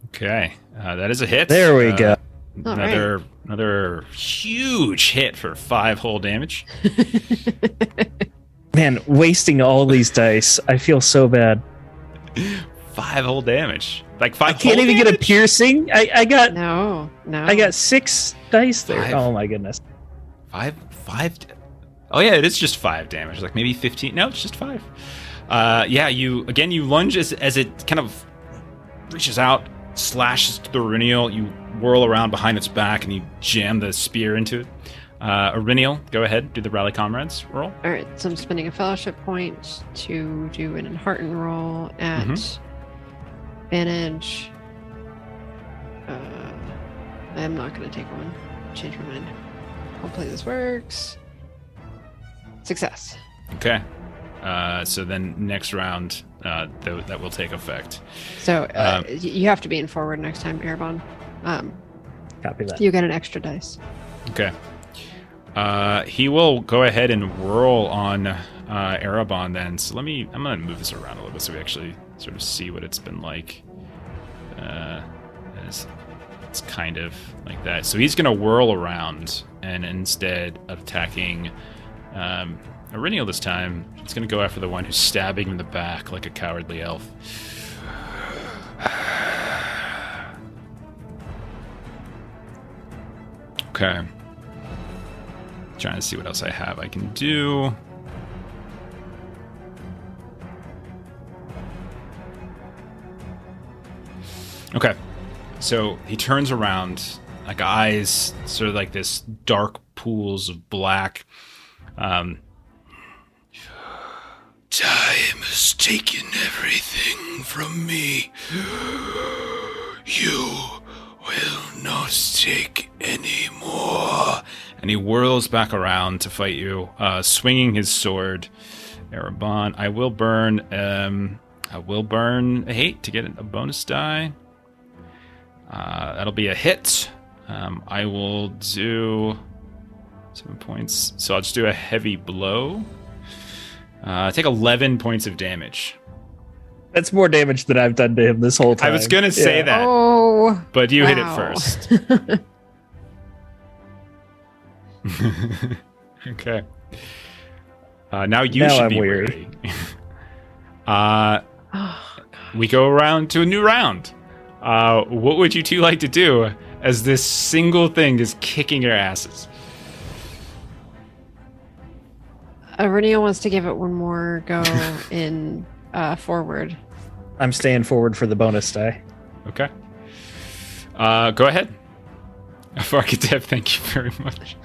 Okay, that is a hit. There we go. All right. Another huge hit for 5 whole damage. Man, wasting all these dice. I feel so bad. 5 whole damage. Like 5 I can't whole even get a damage? piercing. I got No. I got 6 dice there. 5. Oh my goodness. 5. Oh yeah, it is just 5 damage. Like maybe 15. No, it's just 5. Yeah, you lunge as it kind of reaches out, slashes to the Aurinial. You whirl around behind its back, and you jam the spear into it. Aurinial, go ahead, do the Rally Comrades roll. All right, so I'm spending a fellowship point to do an Enhearten roll at advantage. I'm not going to take one. Change my mind. Hopefully this works. Success. Okay. So then next round, that will take effect. So you have to be in forward next time, Erebon. Copy that. You get an extra dice. Okay. He will go ahead and whirl on Erebon then. So I'm going to move this around a little bit so we actually sort of see what it's been like. It's kind of like that. So he's going to whirl around, and instead of attacking Aurinial this time, it's going to go after the one who's stabbing him in the back like a cowardly elf. Okay. Trying to see what else I have I can do. Okay. So he turns around, like eyes, sort of like this dark pools of black. Time has taken everything from me. You will not take any more. And he whirls back around to fight you, swinging his sword. Erebon, I will burn a hate to get a bonus die. That'll be a hit. I will do 7 points. So I'll just do a heavy blow. Take 11 points of damage. That's more damage than I've done to him this whole time. I was going to say that, Oh, but you hit it wow. first. Okay. Now you should I'm be weary. Oh, We go around to a new round. What would you two like to do as this single thing is kicking your asses? Aurinial wants to give it one more go in forward. I'm staying forward for the bonus die. Okay. Go ahead. Archetype, thank you very much.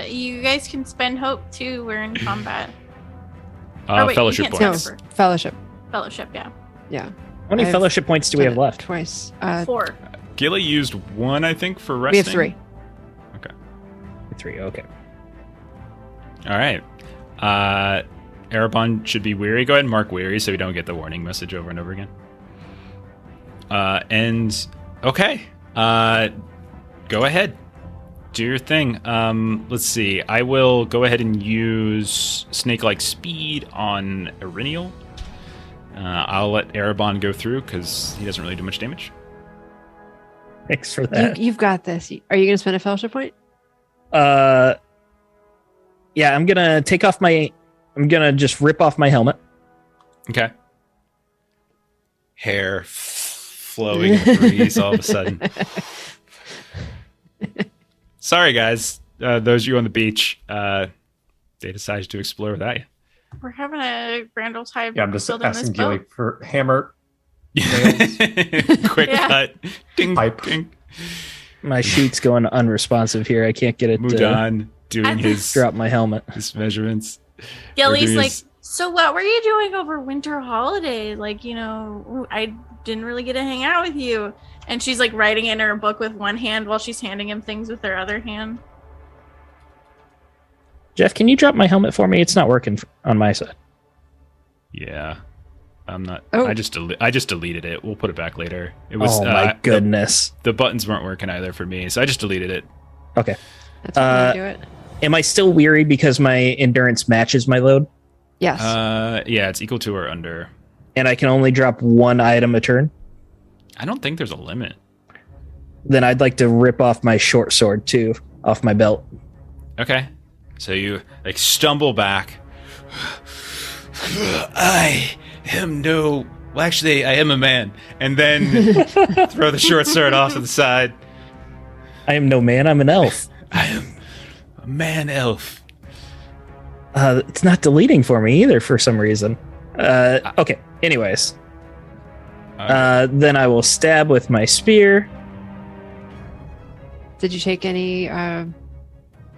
You guys can spend hope too. We're in combat. Uh, wait, you fellowship can't points. spend for Fellowship. fellowship, yeah. Yeah. How many I've fellowship points do we done have it left? Twice. 4. Gila used 1, I think, for resting. We have 3. Okay. 3, okay. All right. Erebon should be weary. Go ahead and mark weary so we don't get the warning message over and over again. And okay. Go ahead. Do your thing. Let's see. I will go ahead and use snake-like speed on Aurinial. I'll let Erebon go through because he doesn't really do much damage. Thanks for that. You've got this. Are you going to spend a fellowship point? Yeah, I'm gonna I'm gonna just rip off my helmet. Okay. Hair flowing in the breeze all of a sudden. Sorry, guys. Those of you on the beach, they decided to explore without you. We're having a grand old time Yeah, I'm just building this asking boat. Gilly for hammer. Quick Yeah. cut. Ding, Pipe. ding. My shoot's going unresponsive here. I can't get it to Mudan doing his drop my helmet. measurements. Gilly's doing like, his- so what were you doing over winter holiday? Like, I didn't really get to hang out with you. And she's like writing in her book with one hand while she's handing him things with her other hand. Jeff, can you drop my helmet for me? It's not working on my side. Yeah. I'm not. Oh. I just deleted it. We'll put it back later. It was. Oh my goodness. The buttons weren't working either for me, so I just deleted it. Okay. That's one way to do it. Am I still weary because my endurance matches my load? Yes. Yeah, it's equal to or under. And I can only drop one item a turn? I don't think there's a limit. Then I'd like to rip off my short sword too, off my belt. Okay. So you like stumble back. I am no. Well, actually, I am a man. And then throw the short sword off to the side. I am no man, I'm an elf. I am a man elf. It's not deleting for me either for some reason. Okay, anyways. Then I will stab with my spear. Did you take any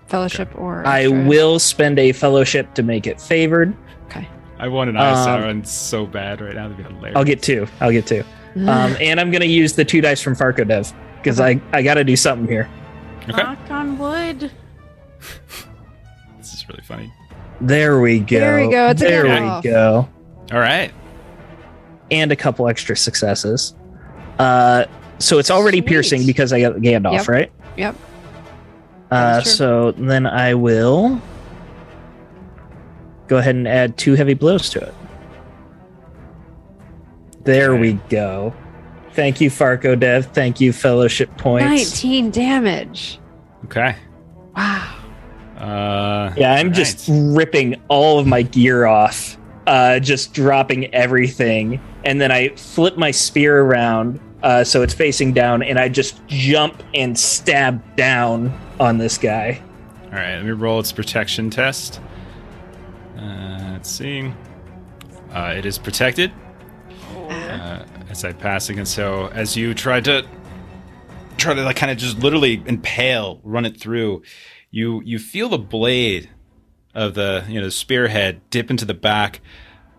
fellowship or? I extra? will spend a fellowship to make it favored. Okay. I want an eye siren so bad right now. That'd be hilarious. I'll get two. And I'm going to use the 2 dice from Farco Dev because I got to do something here. Okay. Knock on wood. This is really funny. There we go. There we go. It's a there Gandalf. we go. All right. And a couple extra successes. So it's already Sweet. piercing because I got Gandalf, Yep. right? Yep. That's true. So then I will go ahead and add 2 heavy blows to it. There Okay. we go. Thank you, Farco Dev. Thank you, fellowship points. 19 damage. Okay. Wow. Yeah, I'm all just right. ripping all of my gear off, just dropping everything, and then I flip my spear around so it's facing down, and I just jump and stab down on this guy. All right. Let me roll its protection test. Let's see. It is protected. As I pass against, so as you try to like kind of just literally impale, run it through, you feel the blade of the spearhead dip into the back,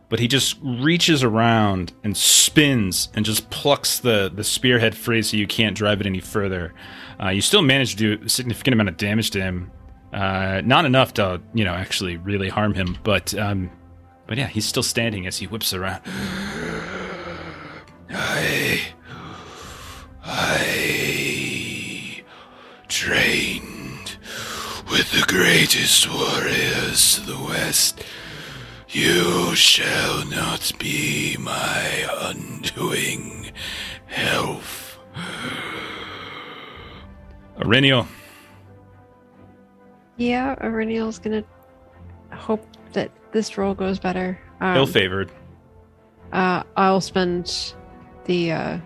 but he just reaches around and spins and just plucks the spearhead free, so you can't drive it any further. You still manage to do a significant amount of damage to him, not enough to actually really harm him, but yeah, he's still standing as he whips around. I trained with the greatest warriors to the west. You shall not be my undoing, elf. Aurenial. Yeah, Aurenial's gonna hope that this roll goes better. Ill-favored. I'll spend the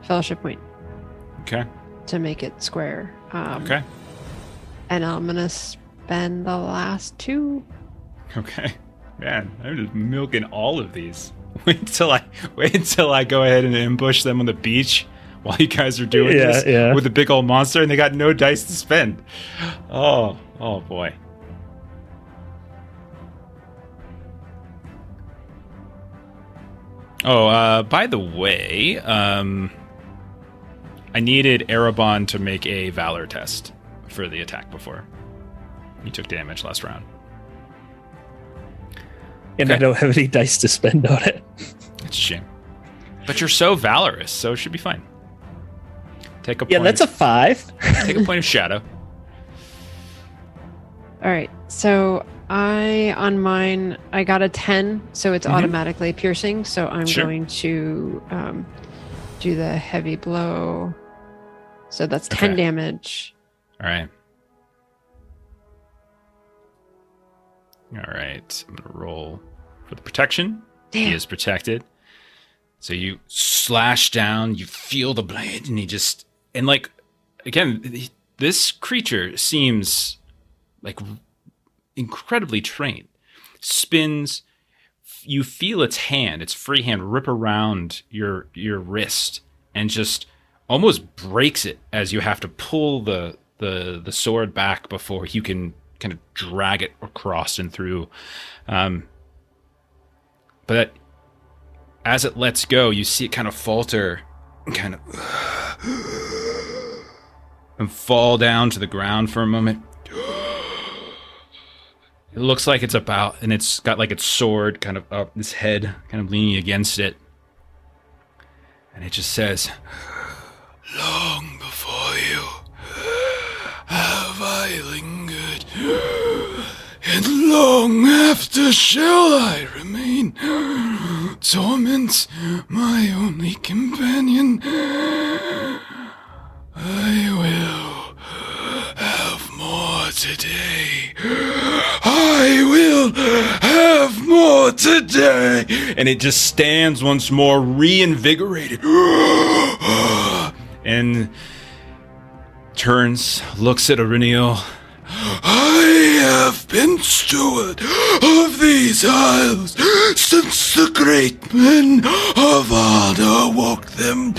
fellowship point Okay. to make it square. Okay. And I'm gonna spend the last 2. Okay. Man, I'm just milking all of these. Wait until I go ahead and ambush them on the beach while you guys are doing this with a big old monster, and they got no dice to spend. Oh boy. Oh, by the way, I needed Erebon to make a Valor test for the attack before. You took damage last round. And Okay. I don't have any dice to spend on it. It's a shame. But you're so valorous, so it should be fine. Take a Yeah, point. that's a 5. Take a point of shadow. All right. So on mine, I got a 10, so it's automatically piercing. So I'm Sure. going to do the heavy blow. So that's 10 Okay. damage. All right. All right. I'm going to roll for the protection. He Damn. is protected. So you slash down, you feel the blade, and again, this creature seems like incredibly trained. Spins, you feel its free hand rip around your wrist and just almost breaks it as you have to pull the sword back before you can kind of drag it across and through. But as it lets go, you see it kind of falter and kind of and fall down to the ground for a moment. It looks like it's about, and it's got like its sword kind of up, its head kind of leaning against it. And it just says, "Long before you have I lingered, and long after shall I remain. Torment, my only companion. I will have more today. I will have more today. And it just stands once more, reinvigorated. And turns, looks at Auriniel. I have been steward of these isles since the great men of Arda walked them.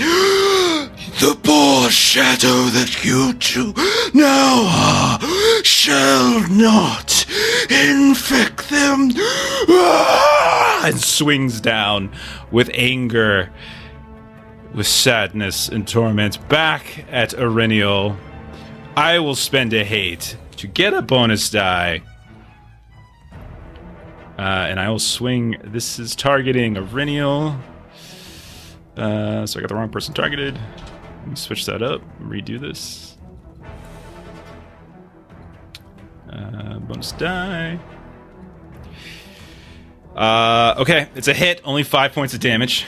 The poor shadow that you two now are shall not infect them. And swings down with anger, with sadness and torment back at Auriniel. I will spend a hate to get a bonus die. And I will swing. This is targeting Auriniel. So I got the wrong person targeted. Let me switch that up. Redo this. Bonus die. Okay, it's a hit. Only 5 points of damage.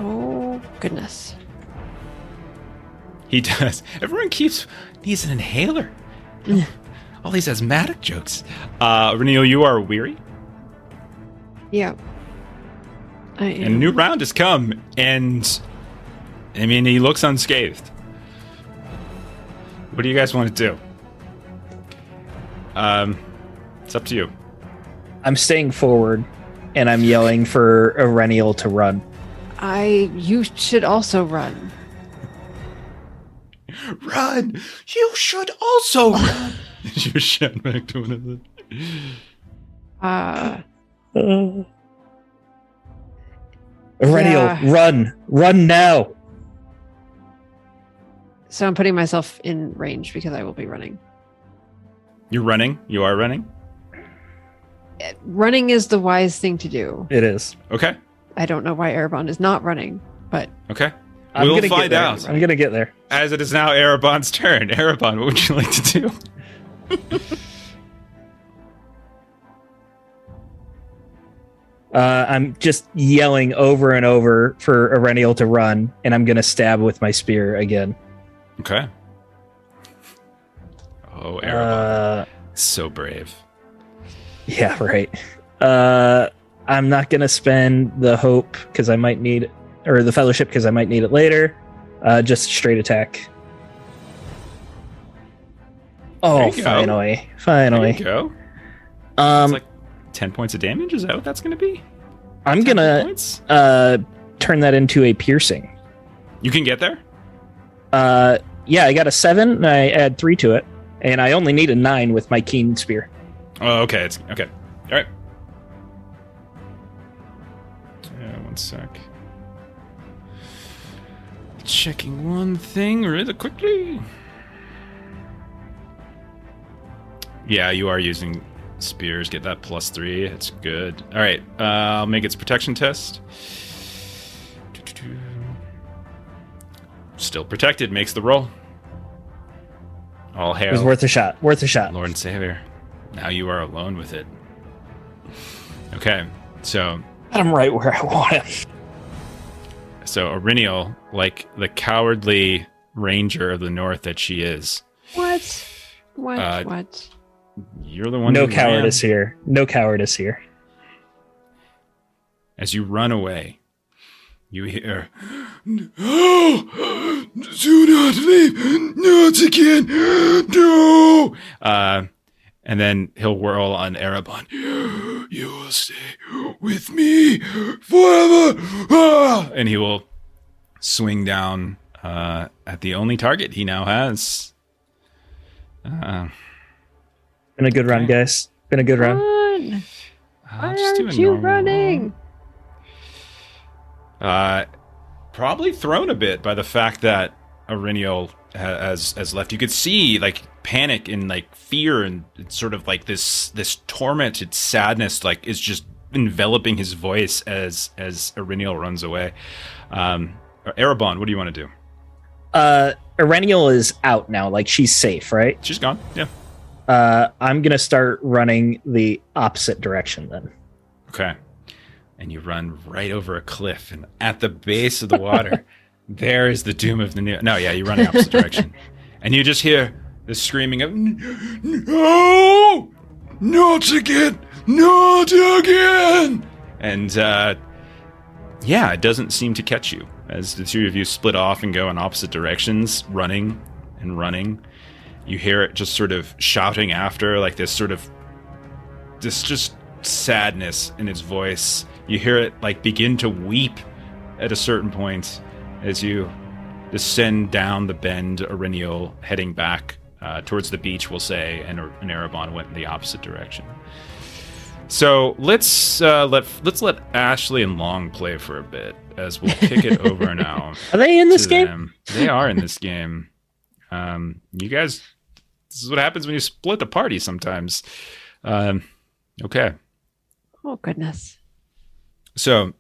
Oh, goodness. He does. Everyone needs an inhaler. All these asthmatic jokes. Renio, you are weary. Yeah. I am. And a new round has come, and I mean, he looks unscathed. What do you guys want to do? It's up to you. I'm staying forward, and I'm yelling for Auriniel to run. You should also run. Run! You should also run! You shout back to one of them. Auriniel, run! Run now! So I'm putting myself in range because I will be running. You're running? You are running? Running is the wise thing to do. It is. Okay. I don't know why Erebon is not running, but... Okay. I'm We'll gonna find get there. out. I'm gonna get there. As it is now Erebon's turn. Erebon, what would you like to do? I'm just yelling over and over for Auriniel to run, and I'm gonna stab with my spear again. Okay. Oh, Erebon. So brave. Yeah, right. I'm not gonna spend the hope because I might need, or the fellowship because I might need it later. Just straight attack. Oh, There you go. finally. There you go. It's Um, like 10 points of damage? Is that what that's going to be? I'm 10 gonna points? turn that into a piercing. You can get there? Yeah, I got a 7, and I add 3 to it, and I only need a 9 with my keen spear. Oh, okay. It's okay. All right. One sec. Checking one thing really quickly. Yeah, you are using spears. Get that +3. It's good. All right. I'll make its protection test. Still protected. Makes the roll. All hail. It was worth a shot. Worth a shot. Lord and Savior. Now you are alone with it. Okay, so I'm right where I want him. Auriniel, like the cowardly ranger of the north that she is, What? Uh, What? you're the one. No who cowardice ran. here. No cowardice here. As you run away, you hear, "No, do not leave, not again, no!" And then he'll whirl on Erebon. You will stay with me forever. And he will swing down at the only target he now has. Been a good run, guys. Been a good run. Run! I'll Why just do a aren't you normal running? roll. Probably thrown a bit by the fact that Auriniel has left. You could see like panic and like fear and it's sort of like this tormented sadness like is just enveloping his voice as Auriniel runs away. Erebon, what do you want to do? Auriniel is out now. Like, she's safe, right? She's gone. Yeah. I'm gonna start running the opposite direction then. Okay. And you run right over a cliff, and at the base of the water, there is the doom of the new. No, yeah, you run the opposite direction, and you just hear, the screaming of "No! Not again! Not again!" And yeah, it doesn't seem to catch you as the two of you split off and go in opposite directions, running and running. You hear it just sort of shouting after, like this just sadness in its voice. You hear it like begin to weep at a certain point as you descend down the bend, Aurinial heading back towards the beach, we'll say, and Erebon went in the opposite direction. So let's let Ashley and Long play for a bit, as we'll kick it over now. Are they in this game? Them. They are in this game. You guys, this is what happens when you split the party sometimes. Okay. Oh, goodness. So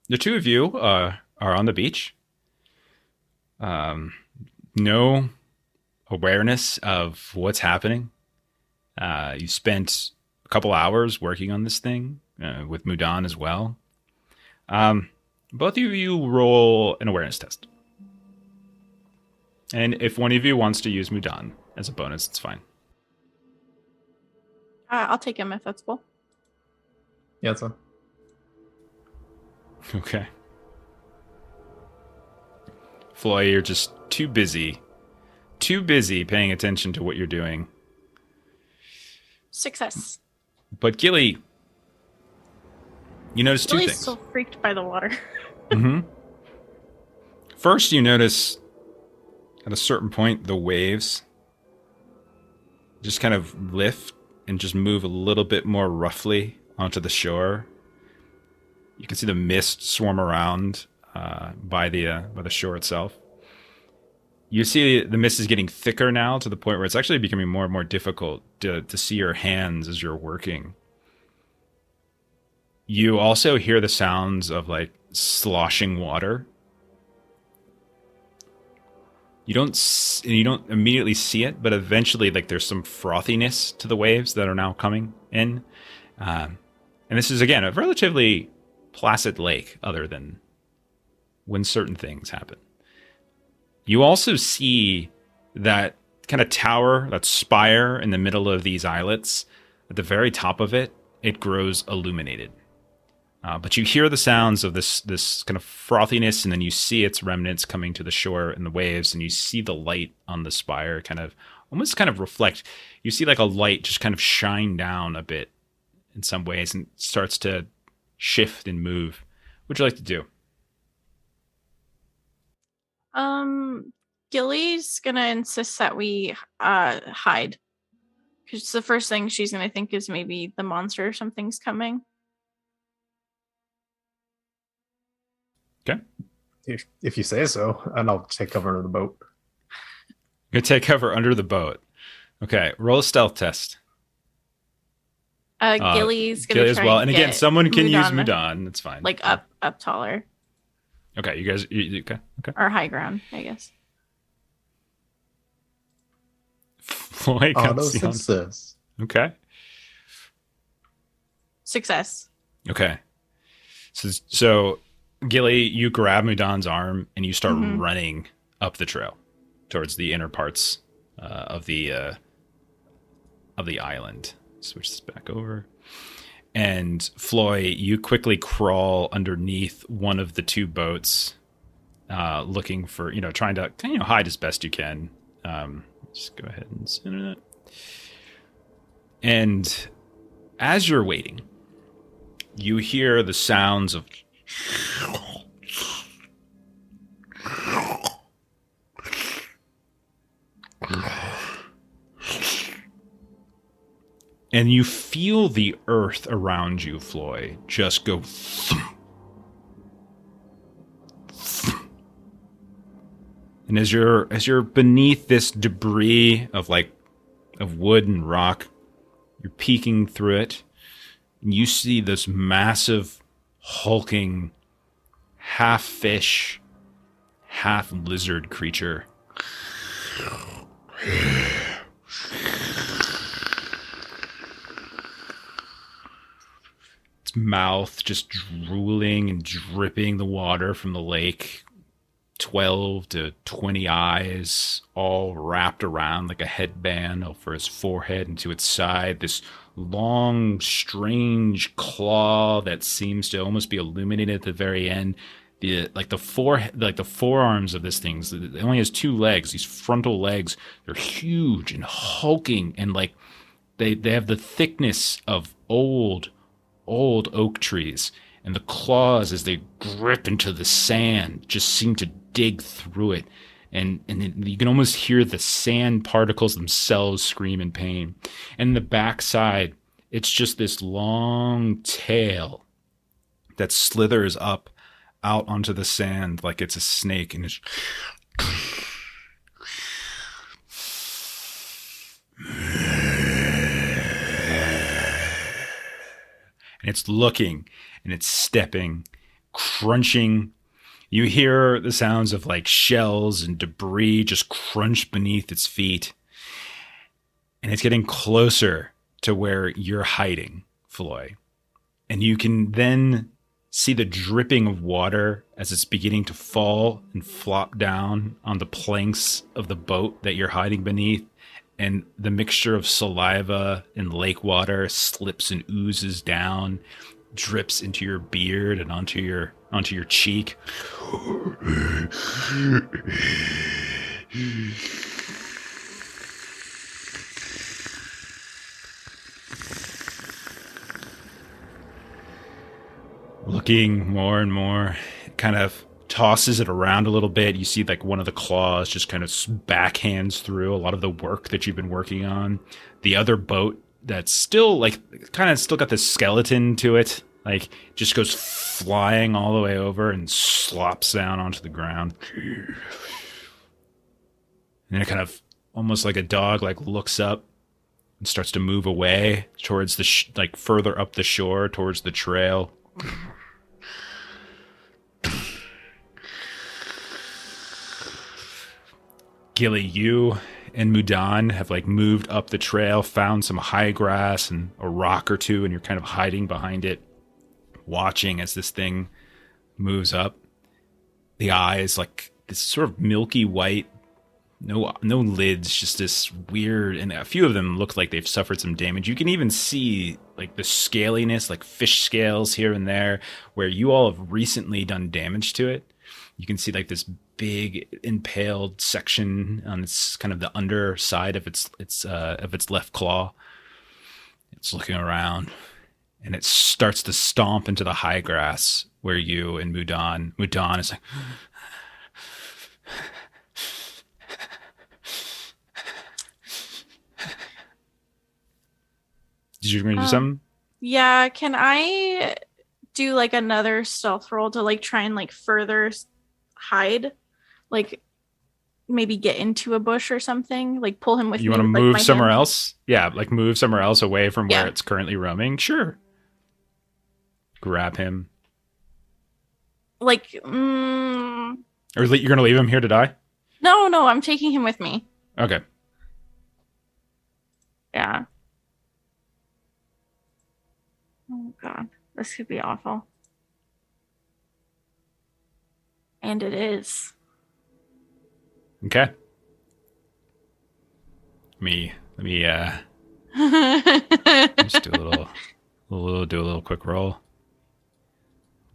the two of you are on the beach. No awareness of what's happening. You spent a couple hours working on this thing with Mudan as well. Both of you roll an awareness test. And if one of you wants to use Mudan as a bonus, it's fine. I'll take him if that's cool. Yeah, it's fine. Okay. Floy, you're just too busy paying attention to what you're doing. Success. But Gilly, you notice two Gilly's things. still freaked by the water. Mm-hmm. First, you notice at a certain point the waves just kind of lift and just move a little bit more roughly onto the shore. You can see the mist swarm around by the shore itself. You see the mist is getting thicker now to the point where it's actually becoming more and more difficult to see your hands as you're working. You also hear the sounds of like sloshing water. You don't immediately see it, but eventually, like, there's some frothiness to the waves that are now coming in. And this is, again, a relatively placid lake, other than when certain things happen. You also see that kind of tower, that spire in the middle of these islets. At the very top of it, it grows illuminated. But you hear the sounds of this kind of frothiness, and then you see its remnants coming to the shore in the waves, and you see the light on the spire almost reflect. You see like a light just kind of shine down a bit in some ways and starts to shift and move. What would you like to do? Gilly's gonna insist that we hide. Because the first thing she's gonna think is maybe the monster or something's coming. Okay. If you say so, and I'll take cover under the boat. You're going to take cover under the boat. Okay, roll a stealth test. Gilly's gonna Gilly as try well. And again, someone can use Mudan, Mudan. That's fine. like up taller Okay, you guys. Okay. or high ground, I guess. Floyd Oh, no comes down. success. Okay. Success. Okay. So Gilly, you grab Mudan's arm and you start running up the trail towards the inner parts of the island. Switch this back over. And Floy, you quickly crawl underneath one of the two boats, looking for, trying to hide as best you can. Just go ahead and center that. And as you're waiting, you hear the sounds of and you feel the earth around you, Floy, just go and as you're beneath this debris of wood and rock, you're peeking through it, and you see this massive, hulking, half fish, half lizard creature. Its mouth just drooling and dripping the water from the lake. 12 to 20 eyes all wrapped around like a headband over his forehead and to its side. This long, strange claw that seems to almost be illuminated at the very end. The forearms of this thing, it only has 2 legs. These frontal legs, they're huge and hulking, and like they have the thickness of old oak trees. And the claws, as they grip into the sand, just seem to dig through it. And you can almost hear the sand particles themselves scream in pain. And the backside, it's just this long tail that slithers up out onto the sand like it's a snake. And it's... And it's looking, and it's stepping, crunching. You hear the sounds of like shells and debris just crunch beneath its feet. And it's getting closer to where you're hiding, Floy. And you can then see the dripping of water as it's beginning to fall and flop down on the planks of the boat that you're hiding beneath. And the mixture of saliva and lake water slips and oozes down, drips into your beard and onto your cheek. Looking more and more, it kind of tosses it around a little bit. You see like one of the claws just kind of backhands through a lot of the work that you've been working on. The other boat that's still like kind of still got this skeleton to it, like just goes flying all the way over and slops down onto the ground. And it kind of almost like a dog like looks up and starts to move away towards the like further up the shore towards the trail. Gilly, you and Mudan have like moved up the trail, found some high grass and a rock or two, and you're kind of hiding behind it, watching as this thing moves up. The eyes, like this sort of milky white, no lids, just this weird, and a few of them look like they've suffered some damage. You can even see like the scaliness, like fish scales here and there, where you all have recently done damage to it. You can see like this big impaled section on its kind of the underside of its left claw. It's looking around, and it starts to stomp into the high grass where you and Mudan is like, did you do something? Yeah, can I do like another stealth roll to like try and like further hide, like maybe get into a bush or something, like pull him with you me? You want to with, move like, somewhere hand? else? Yeah, like move somewhere else away from where Yeah. it's currently roaming. Sure. Grab him. Like, Or you're gonna leave him here to die? no, I'm taking him with me. Okay. Yeah. Oh god, this could be awful. And it is. Okay. Let me just do a little quick roll.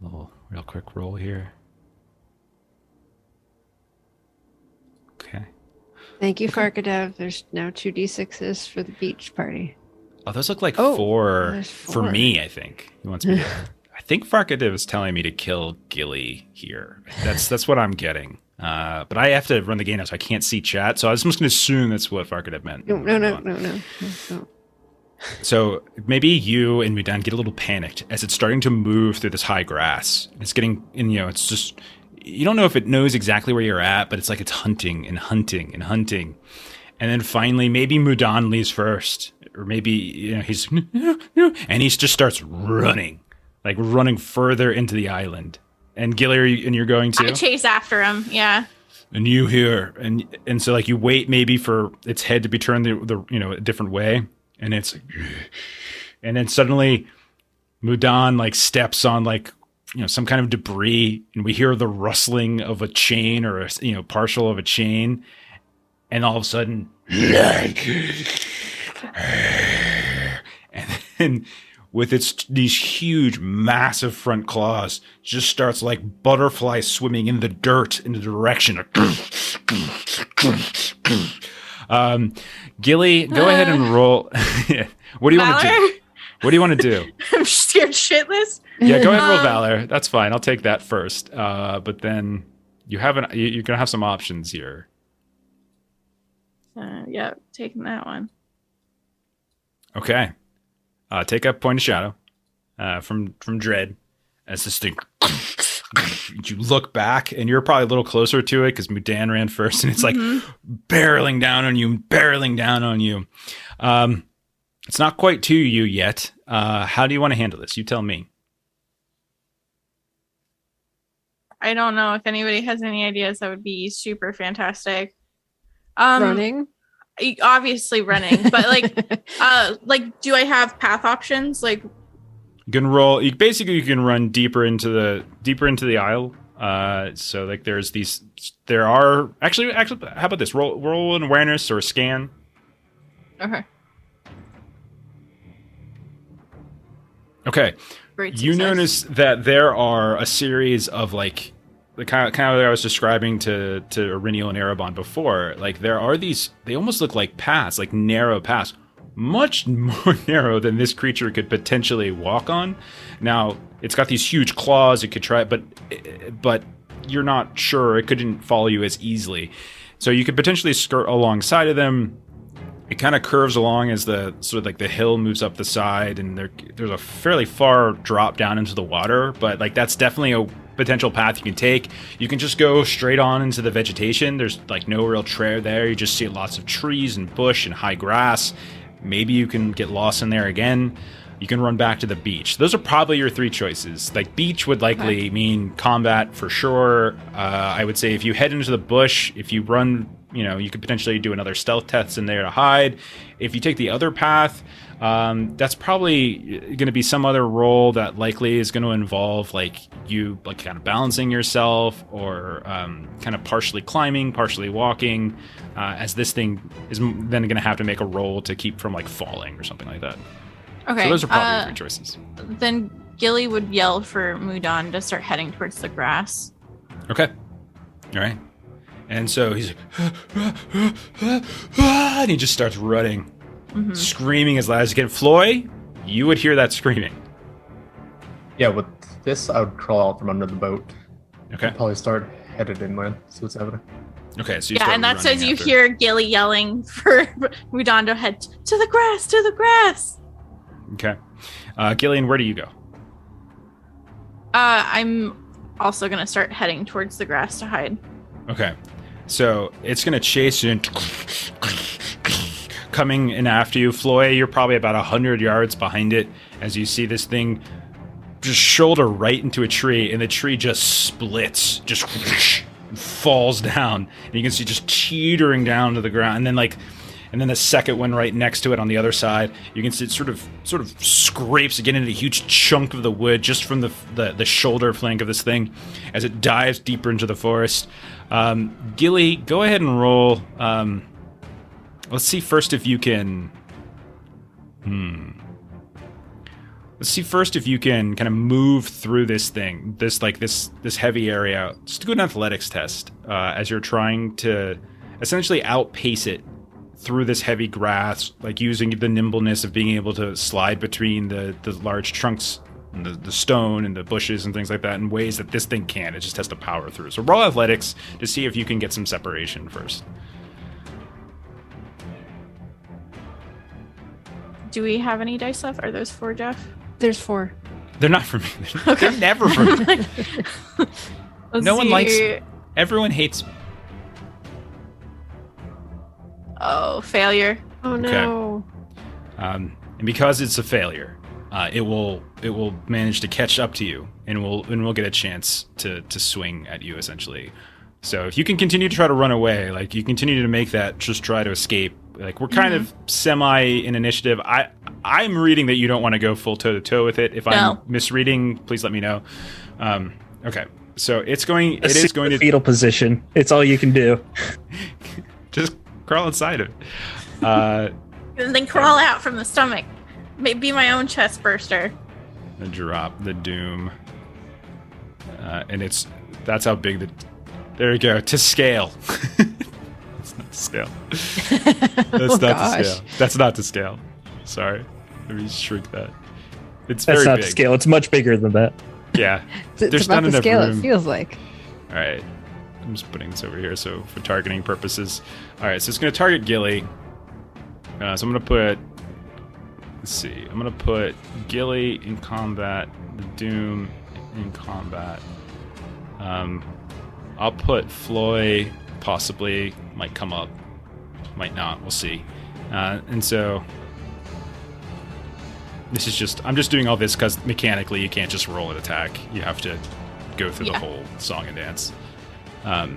Real quick roll here. Okay. Thank you, Farkadev. There's now 2d6s for the beach party. Oh, those look like Oh, four there's for 4. me, I think. He wants me to, I think Farkadev is telling me to kill Gilly here. That's what I'm getting. But I have to run the game now, so I can't see chat. So I was just going to assume that's what Farkadev meant. No. So maybe you and Mudan get a little panicked as it's starting to move through this high grass. It's getting, and it's just, you don't know if it knows exactly where you're at, but it's like it's hunting and hunting and hunting. And then finally, maybe Mudan leaves first, or maybe he's, and he just starts running, like running further into the island. And Gilly, and you're going to? I chase after him, yeah. And you hear, and so like you wait maybe for its head to be turned the a different way, and it's, and then suddenly, Mudan like steps on like some kind of debris, and we hear the rustling of a chain or a partial of a chain, and all of a sudden, and then with these huge, massive front claws, just starts like butterflies swimming in the dirt in the direction of. Gilly, go ahead and roll. What do you want to do? What do you want to do? I'm scared shitless. Yeah, go ahead and roll Valor. That's fine. I'll take that first. But then you're gonna have some options here. Yeah, taking that one. Okay. Take a point of shadow from Dread as this thing. You look back, and you're probably a little closer to it because Mudan ran first, and it's like barreling down on you. It's not quite to you yet. How do you want to handle this? You tell me. I don't know if anybody has any ideas. That would be super fantastic. Running? Obviously running, but like, do I have path options? Like, you can roll. You can run deeper into the aisle. So like there are actually. How about this? Roll an awareness or a scan. Okay. Okay. Great You success. notice that there are a series of like the kind of that I was describing to Iriniel and Erebon before. Like there are these, they almost look like paths, like narrow paths, much more narrow than this creature could potentially walk on. Now it's got these huge claws. It could try, but you're not sure. It couldn't follow you as easily. So you could potentially skirt alongside of them. It kind of curves along as the sort of like the hill moves up the side, and there's a fairly far drop down into the water, but like that's definitely a potential path you can take. You can just go straight on into the vegetation. There's like no real trail there. You just see lots of trees and bush and high grass. Maybe you can get lost in there again. You can run back to the beach. Those are probably your three choices. Like beach would likely mean combat for sure. I would say if you head into the bush, if you run, you could potentially do another stealth test in there to hide. If you take the other path, that's probably going to be some other role that likely is going to involve like you like kind of balancing yourself or kind of partially climbing, partially walking, as this thing is then going to have to make a roll to keep from like falling or something like that. Okay. So those are probably your three choices. Then Gilly would yell for Mudan to start heading towards the grass. Okay. All right. And so he's like, and he just starts running, screaming as loud as he can. Floy, you would hear that screaming. Yeah, with this, I would crawl out from under the boat. Okay. Probably start headed inland, see what's happening. Okay, so you Yeah, start and that's running as you after. hear Gilly yelling for Mudan to head to the grass, to the grass. Okay. Gillian, where do you go? I'm also going to start heading towards the grass to hide. Okay. So it's going to chase you and coming in after you. Floy, you're probably about 100 yards behind it as you see this thing just shoulder right into a tree, and the tree just splits, just falls down. And you can see just teetering down to the ground. And then the second one right next to it on the other side, you can see it sort of scrapes again into a huge chunk of the wood just from the shoulder flank of this thing as it dives deeper into the forest. Gilly, go ahead and roll. Let's see first if you can. Let's see first if you can kind of move through this thing, this heavy area. Just do an athletics test as you're trying to essentially outpace it through this heavy grass, like using the nimbleness of being able to slide between the large trunks and the stone and the bushes and things like that in ways that this thing can't. It just has to power through. So roll athletics to see if you can get some separation first. Do we have any dice left? Are those for Jeff? There's 4. They're not for me. They're never for me. Let's No one see. likes me. Everyone hates me. Oh, failure. Oh no. And because it's a failure, it will manage to catch up to you, and we'll get a chance to swing at you essentially. So if you can continue to try to run away, like you continue to make that, just try to escape like we're kind of semi in initiative. I'm reading that you don't want to go full toe to toe with it. If I'm misreading, please let me know. Okay, so it is going to fetal position. It's all you can do. Just crawl inside of it. And then crawl out from the stomach. Be my own chest burster. And drop the doom. And that's how big there you go. To scale. It's not to scale. That's not to scale. That's not to scale. Sorry. Let me shrink that. It's very big. That's not to scale. It's much bigger than that. Yeah. It's about the scale room. It feels like. All right. I'm just putting this over here so for targeting purposes. All right. So it's going to target Gilly. So I'm going to put... Let's see. I'm going to put Gilly in combat. The Doom in combat. I'll put Floy, possibly, might come up, might not, we'll see. And so, this is just, I'm just doing all this because mechanically you can't just roll an attack. You have to go through the whole song and dance. All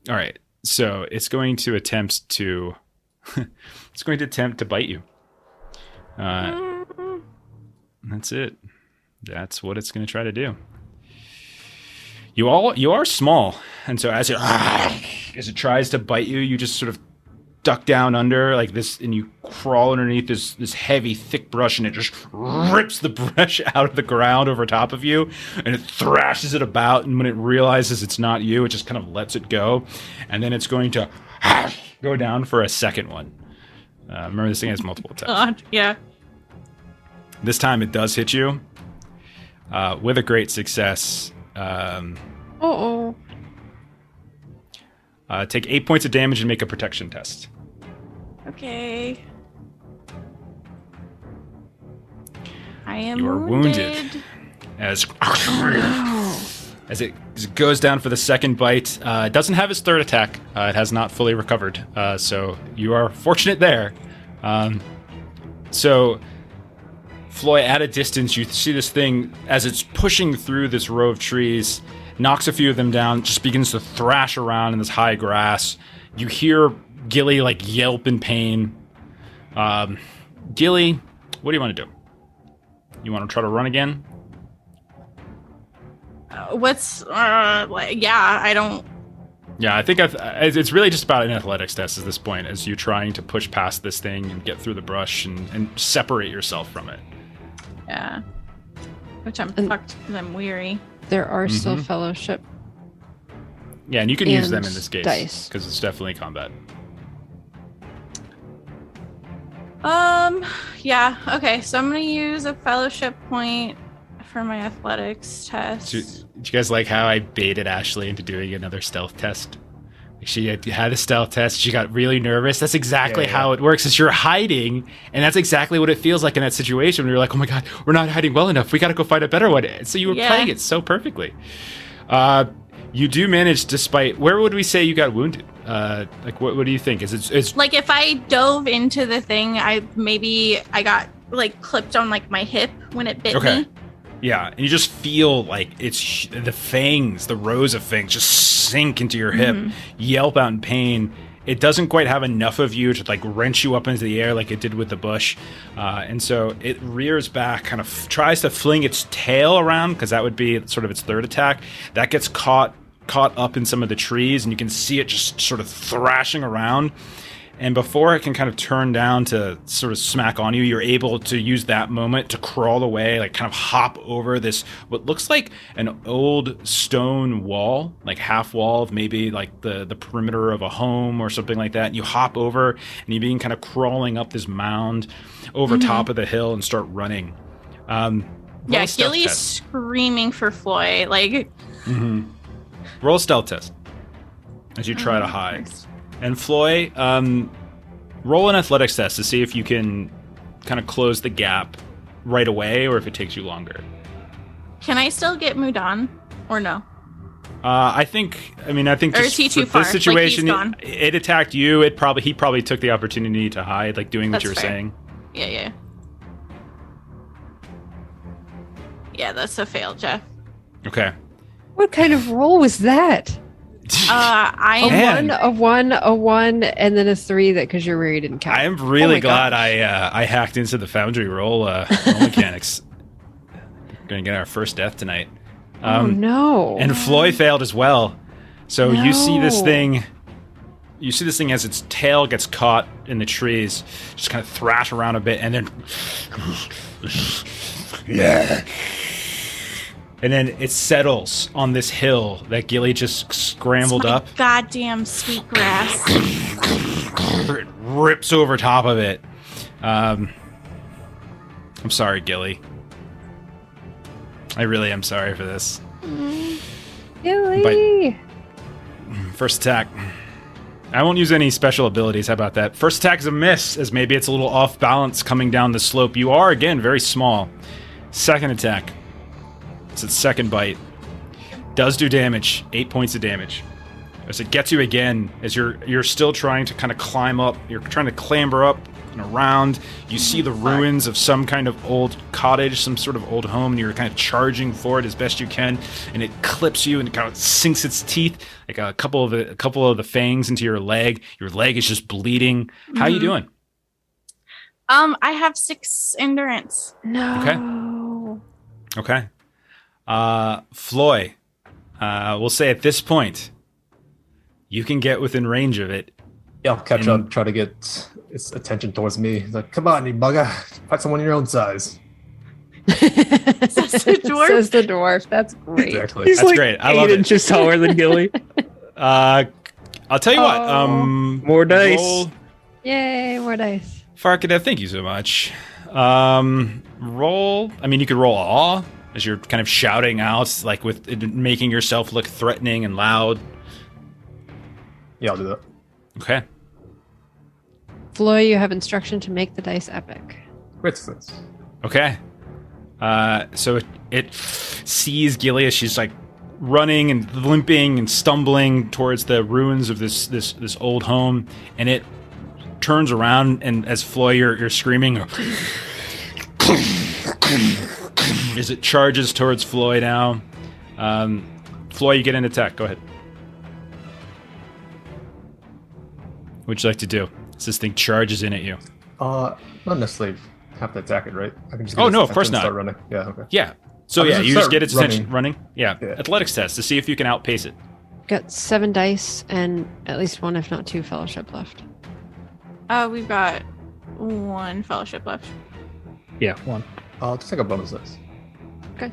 right, so it's going to attempt to, bite you. That's it. That's what it's going to try to do. You are small, and so as it tries to bite you, you just sort of duck down under like this, and you crawl underneath this heavy, thick brush, and it just rips the brush out of the ground over top of you, and it thrashes it about. And when it realizes it's not you, it just kind of lets it go, and then it's going to go down for a second one. Remember, this thing has multiple attacks. Yeah. This time it does hit you with a great success. Take 8 points of damage and make a protection test. Okay. I am You are wounded. As it goes down for the second bite. It doesn't have its third attack. It has not fully recovered. So you are fortunate there. So Floy, at a distance, you see this thing as it's pushing through this row of trees, knocks a few of them down, just begins to thrash around in this high grass. You hear Gilly like yelp in pain. Gilly, what do you want to do? You want to try to run again? I don't. Yeah, I think it's really just about an athletics test at this point, as you're trying to push past this thing and get through the brush and separate yourself from it. Yeah. Which I'm fucked because I'm weary. There are still fellowship. Yeah, and you can use them in this case dice. because it's definitely combat. Yeah. Okay. So I'm gonna use a fellowship point for my athletics test. Did you guys like how I baited Ashley into doing another stealth test? She had a stealth test. She got really nervous. That's exactly how it works. Is you're hiding, and that's exactly what it feels like in that situation. When you're like, "Oh my god, we're not hiding well enough. We got to go find a better one." So you were playing it so perfectly. You do manage, despite. Where would we say you got wounded? Like, what do you think? Is like if I dove into the thing, I got like clipped on like my hip when it bit me. Yeah, and you just feel like it's the fangs, the rows of fangs just sink into your hip, yelp out in pain. It doesn't quite have enough of you to like wrench you up into the air like it did with the bush. And so it rears back, kind of tries to fling its tail around, because that would be sort of its third attack. That gets caught up in some of the trees, and you can see it just sort of thrashing around. And before it can kind of turn down to sort of smack on you, you're able to use that moment to crawl away, like kind of hop over this, what looks like an old stone wall, like half wall of maybe like the perimeter of a home or something like that. And you hop over and you begin kind of crawling up this mound over top of the hill and start running. Yeah, Gilly's screaming for Floy. Like, roll a stealth test as you try to hide. Christ. And Floy, roll an athletics test to see if you can kind of close the gap right away, or if it takes you longer. Can I still get Mudan, or no? I think. Or is he too far? This situation, like he's gone? It attacked you. He probably took the opportunity to hide, like doing what you were saying. Yeah. Yeah, that's a fail, Jeff. Okay. What kind of roll was that? I am Man. A one, and then a 3 that because you're where you didn't count. I am really my glad gosh. I hacked into the Foundry roll mechanics. We're gonna get our first death tonight. Oh no! And Floy failed as well. So you see this No. thing. You see this thing as its tail gets caught in the trees, just kind of thrash around a bit, and then yeah. And then it settles on this hill that Gilly just scrambled my up. goddamn sweet grass. It rips over top of it. I'm sorry, Gilly. I really am sorry for this. Gilly! First attack. I won't use any special abilities. How about that? First attack is a miss, as maybe it's a little off balance coming down the slope. You are, again, very small. Second attack. It's its second bite. Does do damage. 8 points of damage. As it gets you again, as you're still trying to kind of climb up, you're trying to clamber up and around. You see the ruins of some kind of old cottage, some sort of old home, and you're kind of charging for it as best you can, and it clips you and it kind of sinks its teeth, like a couple of the fangs into your leg. Your leg is just bleeding. How you doing? I have 6 endurance. No. Okay. Floy, we'll say at this point, you can get within range of it. Yeah, I'll catch up, try to get its attention towards me. It's like, come on, you bugger. Fight someone your own size. Says the dwarf. Says the dwarf. That's great. Exactly. He's That's like great. I 8 love it. inches taller than Gilly. I'll tell you what. Oh. More dice. Roll, Yay, more dice. Farkadev, thank you so much. Roll. I mean, you could roll awe as you're kind of shouting out, like with it making yourself look threatening and loud. Yeah, I'll do that. Okay. Floy, you have instruction to make the dice epic. Great success. Okay. So it sees Gilly as she's like running and limping and stumbling towards the ruins of this old home, and it turns around, and as Floy, you're screaming as it charges towards Floy now. Floy, you get an attack. Go ahead. What'd you like to do? As this thing charges in at you. Not necessarily have to attack it, right? I can just Oh, its no, of attention course and not. Start running. Yeah, okay. Yeah. So I'll yeah, just you just start get its attention running. Yeah. Yeah. Athletics test to see if you can outpace it. Got 7 dice and at least 1, if not 2, fellowship left. We've got 1 fellowship left. Yeah, 1. I'll just take a bonus dice. Okay.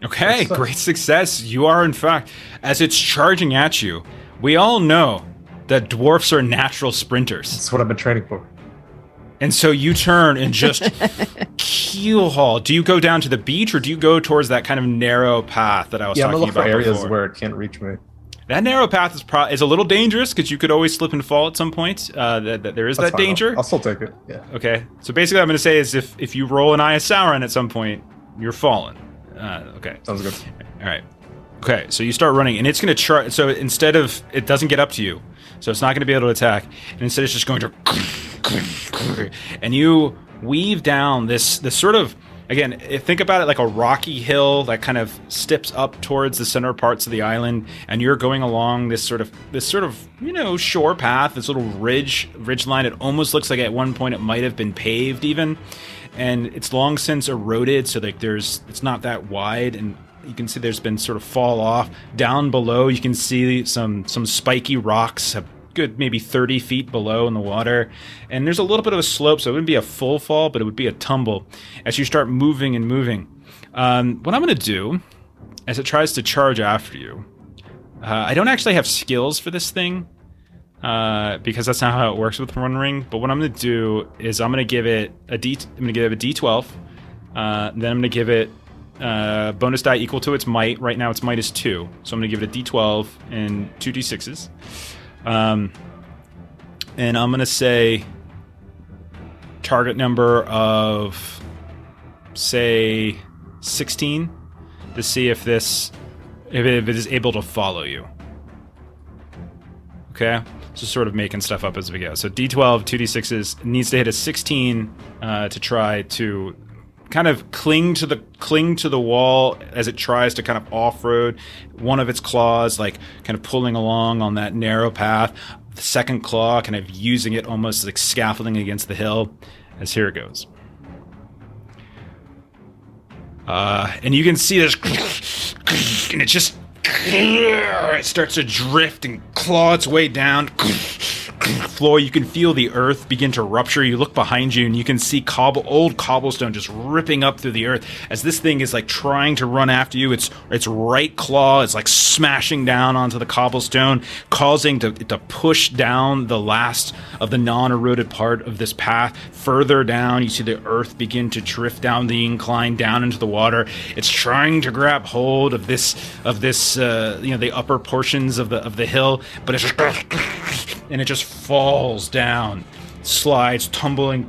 Okay, Success. great success. You are, in fact, as it's charging at you, we all know that dwarfs are natural sprinters. That's what I've been training for. And so you turn and just keel haul. Do you go down to the beach or do you go towards that kind of narrow path that I was Yeah, I'm talking gonna look for about areas before? where it can't reach me. That narrow path is a little dangerous because you could always slip and fall at some point. That there is That's that fine, danger. I'll still take it. Yeah. Okay, so basically, what I'm going to say is if you roll an Eye of Sauron at some point, you're falling. Okay, Sounds good. all right. Okay, so you start running, and it's going to charge. So instead of it doesn't get up to you, so it's not going to be able to attack, and instead it's just going to, and you weave down this sort of. Again, think about it like a rocky hill that kind of steps up towards the center parts of the island, and you're going along this sort of shore path, this little ridge line. It almost looks like at one point it might have been paved even, and it's long since eroded, so like it's not that wide, and you can see there's been sort of fall off. Down below, you can see some spiky rocks, a good maybe 30 feet below in the water, and there's a little bit of a slope, so it wouldn't be a full fall, but it would be a tumble as you start moving and moving. What I'm going to do, as it tries to charge after you, I don't actually have skills for this thing, because that's not how it works with Run Ring. But what I'm going to do is I'm going to give it a D12. Then I'm going to give it bonus die equal to its might. Right now its might is 2, so I'm going to give it a D12 and 2 D6s. And I'm going to say target number of, say, 16 to see if it is able to follow you. Okay? Just sort of making stuff up as we go. So D12, 2D6s, needs to hit a 16 to try to kind of cling to the wall as it tries to kind of off-road. One of its claws like kind of pulling along on that narrow path. The second claw kind of using it almost like scaffolding against the hill. As here it goes. And you can see this, and it starts to drift and claw its way down. Floor, you can feel the earth begin to rupture. You look behind you and you can see old cobblestone just ripping up through the earth as this thing is like trying to run after you. Its right claw is like smashing down onto the cobblestone, causing to push down the last of the non-eroded part of this path. Further down, you see the earth begin to drift down the incline down into the water. It's trying to grab hold of this the upper portions of the hill, but it's and it just falls down, slides, tumbling,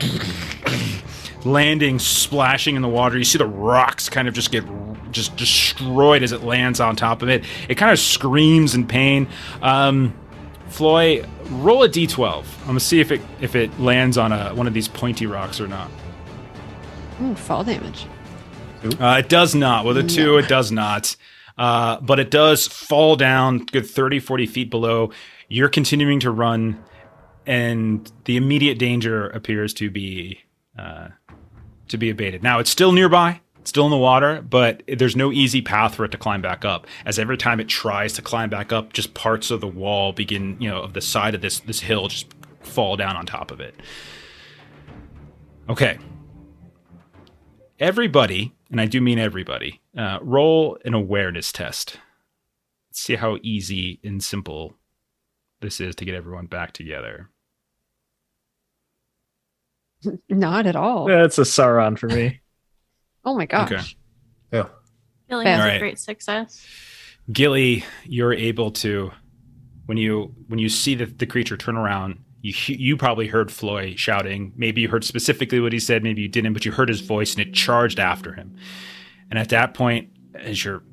landing, splashing in the water. You see the rocks kind of just get destroyed as it lands on top of it. It kind of screams in pain. Floy, roll a d12. I'm gonna see if it lands on one of these pointy rocks or not. Ooh, fall damage. It does not. With a 2, it does not. But it does fall down good 30, 40 feet below. You're continuing to run, and the immediate danger appears to be abated. Now, it's still nearby, it's still in the water, but there's no easy path for it to climb back up. As every time it tries to climb back up, just parts of the wall begin, of the side of this hill just fall down on top of it. Okay. Everybody, and I do mean everybody, roll an awareness test. Let's see how easy and simple this is to get everyone back together. Not at all. That's a Sauron for me. Oh my gosh. Okay. Yeah. Feeling is All right. a great success. Gilly, you're able to, when you see the creature turn around, you probably heard Floy shouting. Maybe you heard specifically what he said, maybe you didn't, but you heard his voice and it charged after him. And at that point, as you're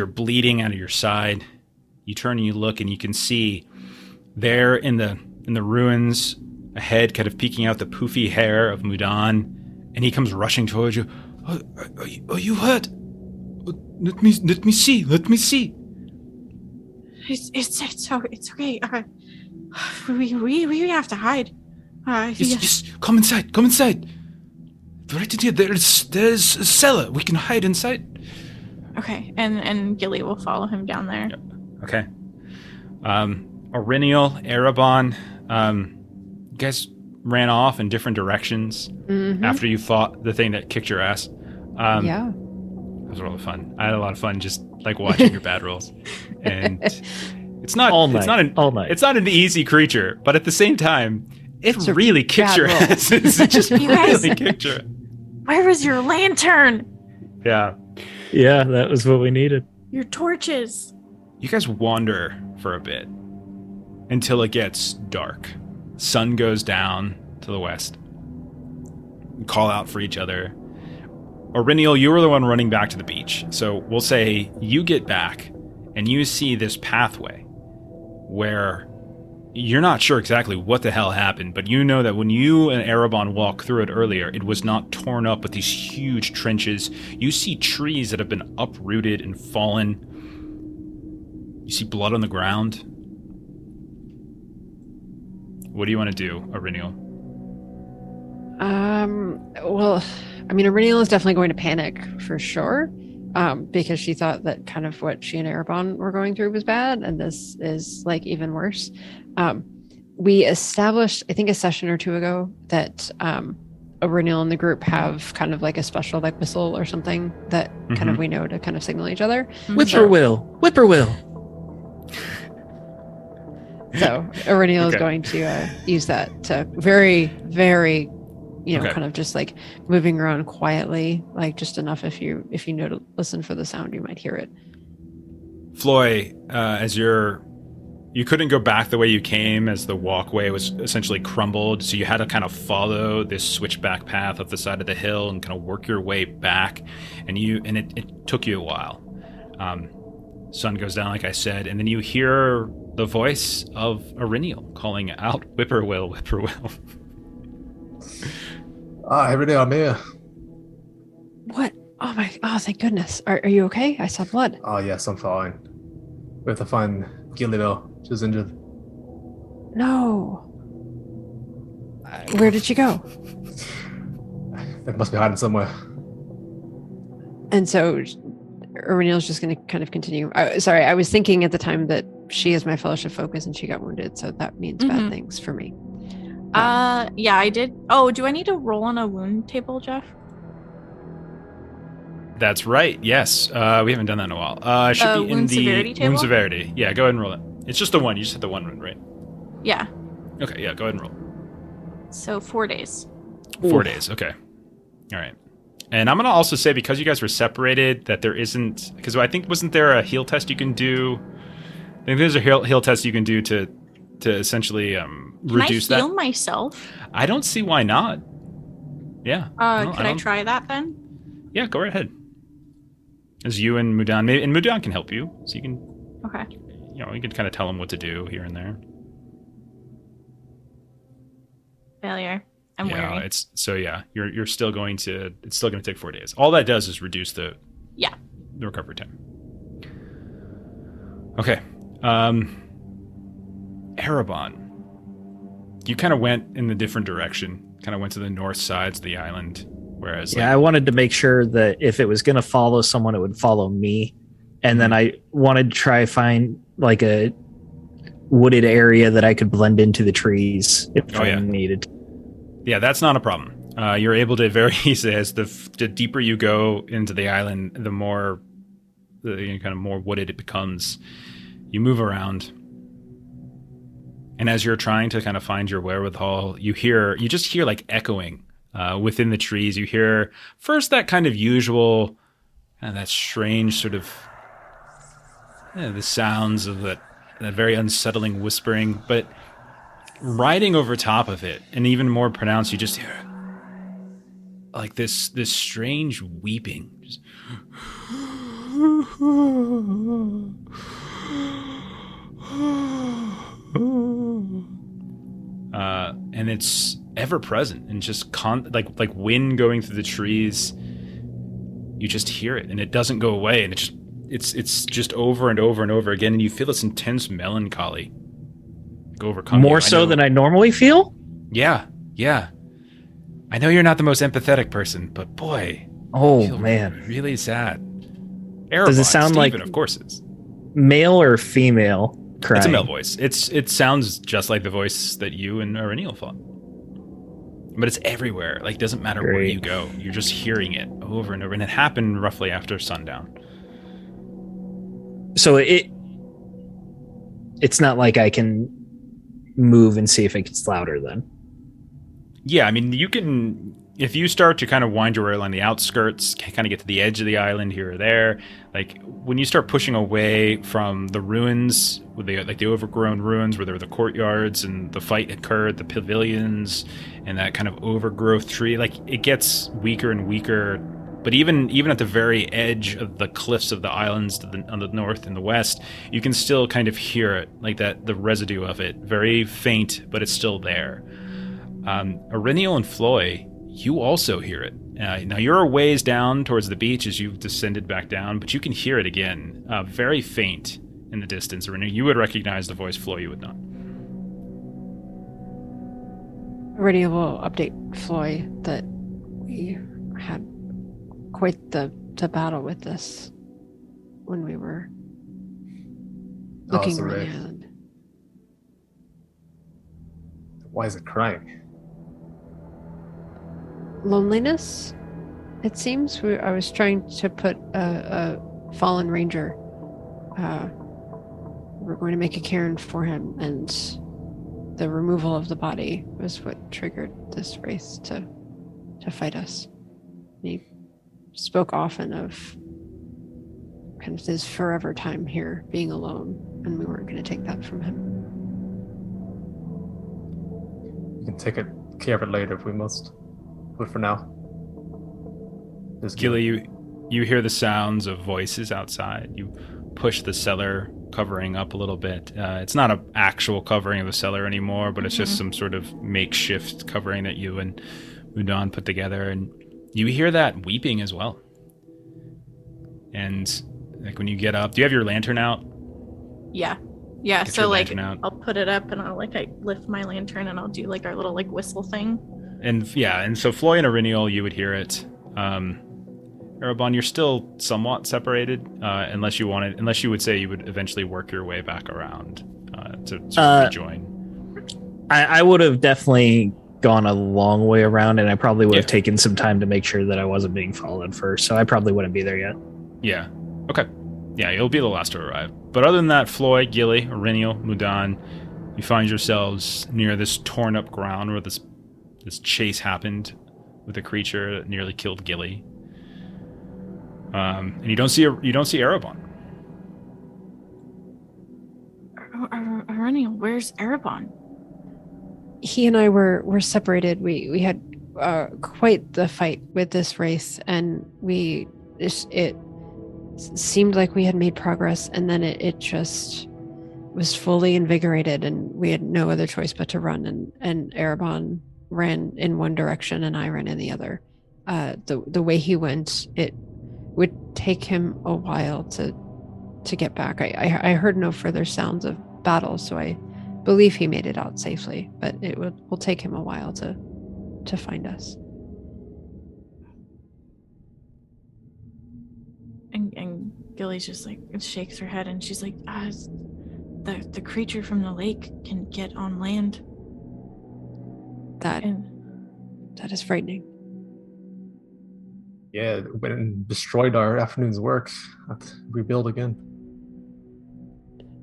bleeding out of your side, you turn and you look and you can see there in the ruins ahead, kind of peeking out the poofy hair of Mudan, and he comes rushing towards you. Are you hurt? Let me see. It's okay. We have to hide. Yes, come inside. Right in here. There's a cellar. We can hide inside. Okay, and Gilly will follow him down there. Yep. Okay. Auriniel, Erebon, you guys ran off in different directions after you fought the thing that kicked your ass. Yeah. It was really fun. I had a lot of fun just like watching your bad rolls. And it's not All night. It's not an easy creature, but at the same time, it really kicked your bad roll. ass. It just You guys- really kicked your ass. Where was your lantern? Yeah. Yeah, that was what we needed. Your torches? You guys wander for a bit until it gets dark. Sun goes down to the west. You call out for each other. Auriniel, you were the one running back to the beach. So we'll say you get back and you see this pathway where you're not sure exactly what the hell happened, but you know that when you and Erebon walked through it earlier, it was not torn up with these huge trenches. You see trees that have been uprooted and fallen. You see blood on the ground. What do you want to do, Auriniel? Well, I mean, Auriniel is definitely going to panic for sure, because she thought that kind of what she and Erebon were going through was bad, and this is like even worse. We established, I think, a session or two ago that Auriniel and the group have kind of like a special like whistle or something that kind of we know to kind of signal each other. Whippoorwill. So Auriniel is Okay. going to use that to very, very, Okay. kind of just like moving around quietly, like just enough if you know to listen for the sound, you might hear it. Floy, as you couldn't go back the way you came, as the walkway was essentially crumbled, so you had to kind of follow this switchback path up the side of the hill and kind of work your way back, and it took you a while. Sun goes down, like I said, and then you hear the voice of Auriniel calling out, "Whippoorwill." Every day I'm here. What? Oh, thank goodness. Are you okay? I saw blood. Oh, yes, I'm fine. We have to find Gillido. She's injured. No. Where did she go? They must be hiding somewhere. And so O'Neill's just going to kind of continue. Sorry, I was thinking at the time that she is my fellowship focus and she got wounded, so that means bad things for me. Yeah, I did. Oh, do I need to roll on a wound table, Jeff? That's right. Yes. We haven't done that in a while. It should be in wound the severity table? wound severity. Yeah, go ahead and roll it. It's just the one. You just hit the one wound, right? Yeah. Okay, yeah, go ahead and roll. So 4 days. 4 days. Okay. All right. And I'm going to also say, because you guys were separated, that there isn't... Because I think, wasn't there a heal test you can do? I think there's a heal test you can do to essentially reduce that. Can I heal myself? I don't see why not. Yeah. Could I try that then? Yeah, go right ahead. As you and Mudan... And Mudan can help you, so you can... Okay. You know, you can kind of tell him what to do here and there. Failure. I'm weary. It's so you're still going to take 4 days. All that does is reduce the recovery time. Okay. Erebon. You kind of went in the different direction. Kind of went to the north sides of the island, whereas I wanted to make sure that if it was going to follow someone, it would follow me, and then I wanted to try find like a wooded area that I could blend into the trees if I needed. Yeah, that's not a problem. You're able to very easily, as the deeper you go into the island, the more kind of more wooded it becomes. You move around, and as you're trying to kind of find your wherewithal, you just hear like echoing within the trees. You hear first that kind of usual, that strange sort of the sounds of that very unsettling whispering, but riding over top of it, and even more pronounced, you just hear like this strange weeping. Just... and it's ever present, and just like wind going through the trees. You just hear it, and it doesn't go away, and it's just over and over and over again, and you feel this intense melancholy overcome more so than I normally feel. Yeah. I know you're not the most empathetic person, but boy, man, really sad. Erebon, does it sound Steven, like, of course, it's male or female crying? It's a male voice. It sounds just like the voice that you and Aurenial fought, but it's everywhere. Like, doesn't matter where you go, you're just hearing it over and over, and it happened roughly after sundown. So it's not like I can move and see if it gets louder then. Yeah, I mean, you can, if you start to kind of wind your way along the outskirts, kind of get to the edge of the island here or there, like when you start pushing away from the ruins, with the overgrown ruins where there were the courtyards and the fight occurred, the pavilions and that kind of overgrowth tree, like it gets weaker and weaker. But even at the very edge of the cliffs of the islands on the north and the west, you can still kind of hear it, like that, the residue of it, very faint, but it's still there. Aurenial and Floy, you also hear it. Now you're a ways down towards the beach as you've descended back down, but you can hear it again, very faint in the distance. Aurenial, you would recognize the voice. Floy, you would not. Aurenial will update Floy that we had quite the battle with this when we were looking around the island. Why is it crying? Loneliness, it seems. I was trying to put a fallen ranger. We're going to make a cairn for him, and the removal of the body was what triggered this wraith to fight us. He spoke often of kind of his forever time here being alone, and we weren't going to take that from him. You can take care of it later if we must, but for now, Gilly, you hear the sounds of voices outside. You push the cellar covering up a little bit. It's not an actual covering of the cellar anymore, but it's just some sort of makeshift covering that you and Udon put together, and you hear that weeping as well. And like when you get up, do you have your lantern out? Yeah. Get So your like lantern out. I'll put it up and I lift my lantern and I'll do like our little like whistle thing. And so Floy and Aurinial, you would hear it. Erebon, you're still somewhat separated, unless you would say you would eventually work your way back around to sort of rejoin. I would have definitely gone a long way around, and I probably would have taken some time to make sure that I wasn't being followed first, so I probably wouldn't be there yet. Yeah. Okay. Yeah, you'll be the last to arrive. But other than that, Floy, Gilly, Aurinial, Mudan, you find yourselves near this torn up ground where this chase happened with a creature that nearly killed Gilly. And you don't see Erebon. Aurinial, where's Erebon? He and I were separated. We had quite the fight with this wraith, and it seemed like we had made progress, and then it just was fully invigorated, and we had no other choice but to run. And Erebon ran in one direction, and I ran in the other. The way he went, it would take him a while to get back. I heard no further sounds of battle, so I believe he made it out safely, but it will take him a while to find us. And Gilly's just like shakes her head and she's like, the creature from the lake can get on land. That is frightening. Yeah, it went and destroyed our afternoon's work. Let's rebuild again.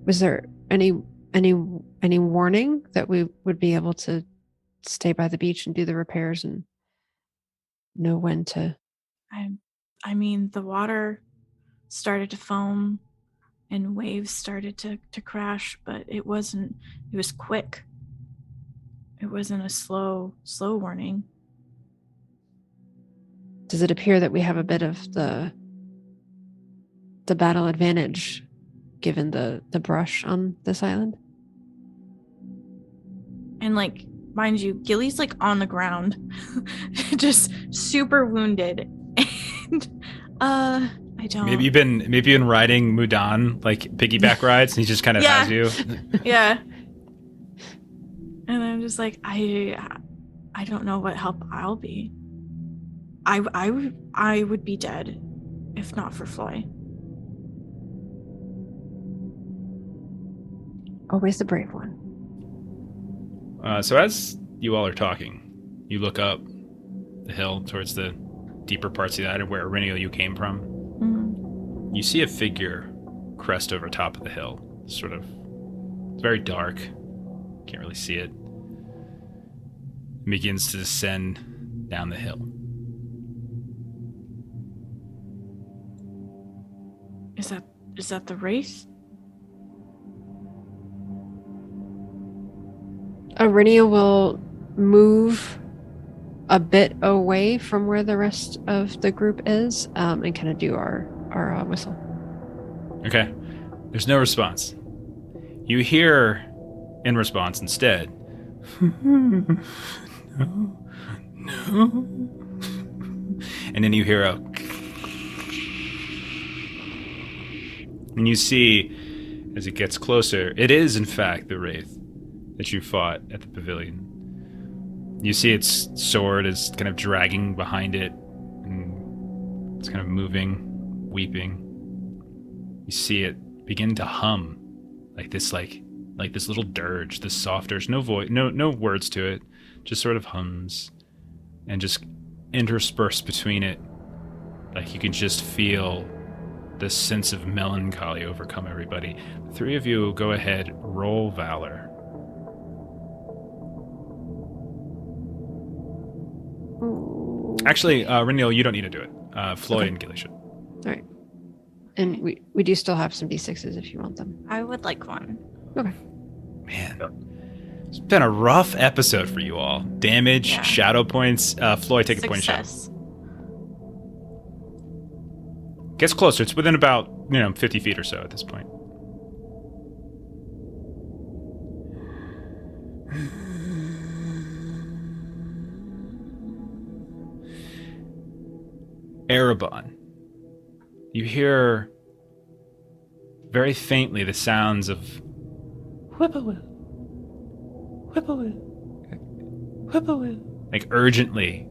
Was there any warning that we would be able to stay by the beach and do the repairs and know when to? I mean, the water started to foam and waves started to crash, but it was quick. It wasn't a slow warning. Does it appear that we have a bit of the battle advantage given the brush on this island? And like, mind you, Gilly's like on the ground, just super wounded. And I don't. Maybe you've been riding Mudan like piggyback rides, and he just kind of has you. Yeah. And I'm just like, I don't know what help I'll be. I would be dead if not for Floy. Always the brave one. So as you all are talking, you look up the hill towards the deeper parts of the island where Aurinial you came from. Mm-hmm. You see a figure crest over top of the hill. It's very dark. Can't really see it. It begins to descend down the hill. Is that the wraith? Aurinial will move a bit away from where the rest of the group is, and kind of do our whistle. Okay. There's no response. You hear in response instead. No. And then you hear a. And you see, as it gets closer, it is in fact the wraith that you fought at the pavilion. You see its sword is kind of dragging behind it, and it's kind of moving, weeping. You see it begin to hum like this little dirge, this soft dirge, no voice, no words to it, just sort of hums, and just interspersed between it, like you can just feel this sense of melancholy overcome everybody. The three of you go ahead, roll Valor. Actually, Renil, you don't need to do it. Floyd and Gilly should. All right. And we do still have some D6s if you want them. I would like one. Okay. Man, it's been a rough episode for you all. Damage, shadow points. Floyd, take a point shot. Gets closer. It's within about 50 feet or so at this point. Erebon, you hear very faintly the sounds of whippoorwill, whippoorwill, whippoorwill, like urgently.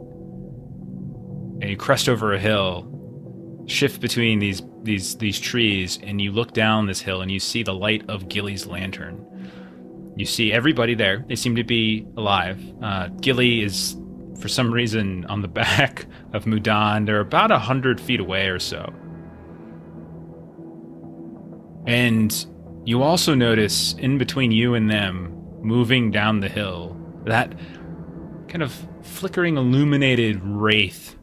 And you crest over a hill, shift between these trees, and you look down this hill and you see the light of Gilly's lantern. You see everybody there. They seem to be alive. Gilly is, for some reason, on the back of Mudan. They're about 100 feet away or so. And you also notice, in between you and them, moving down the hill, that kind of flickering, illuminated wraith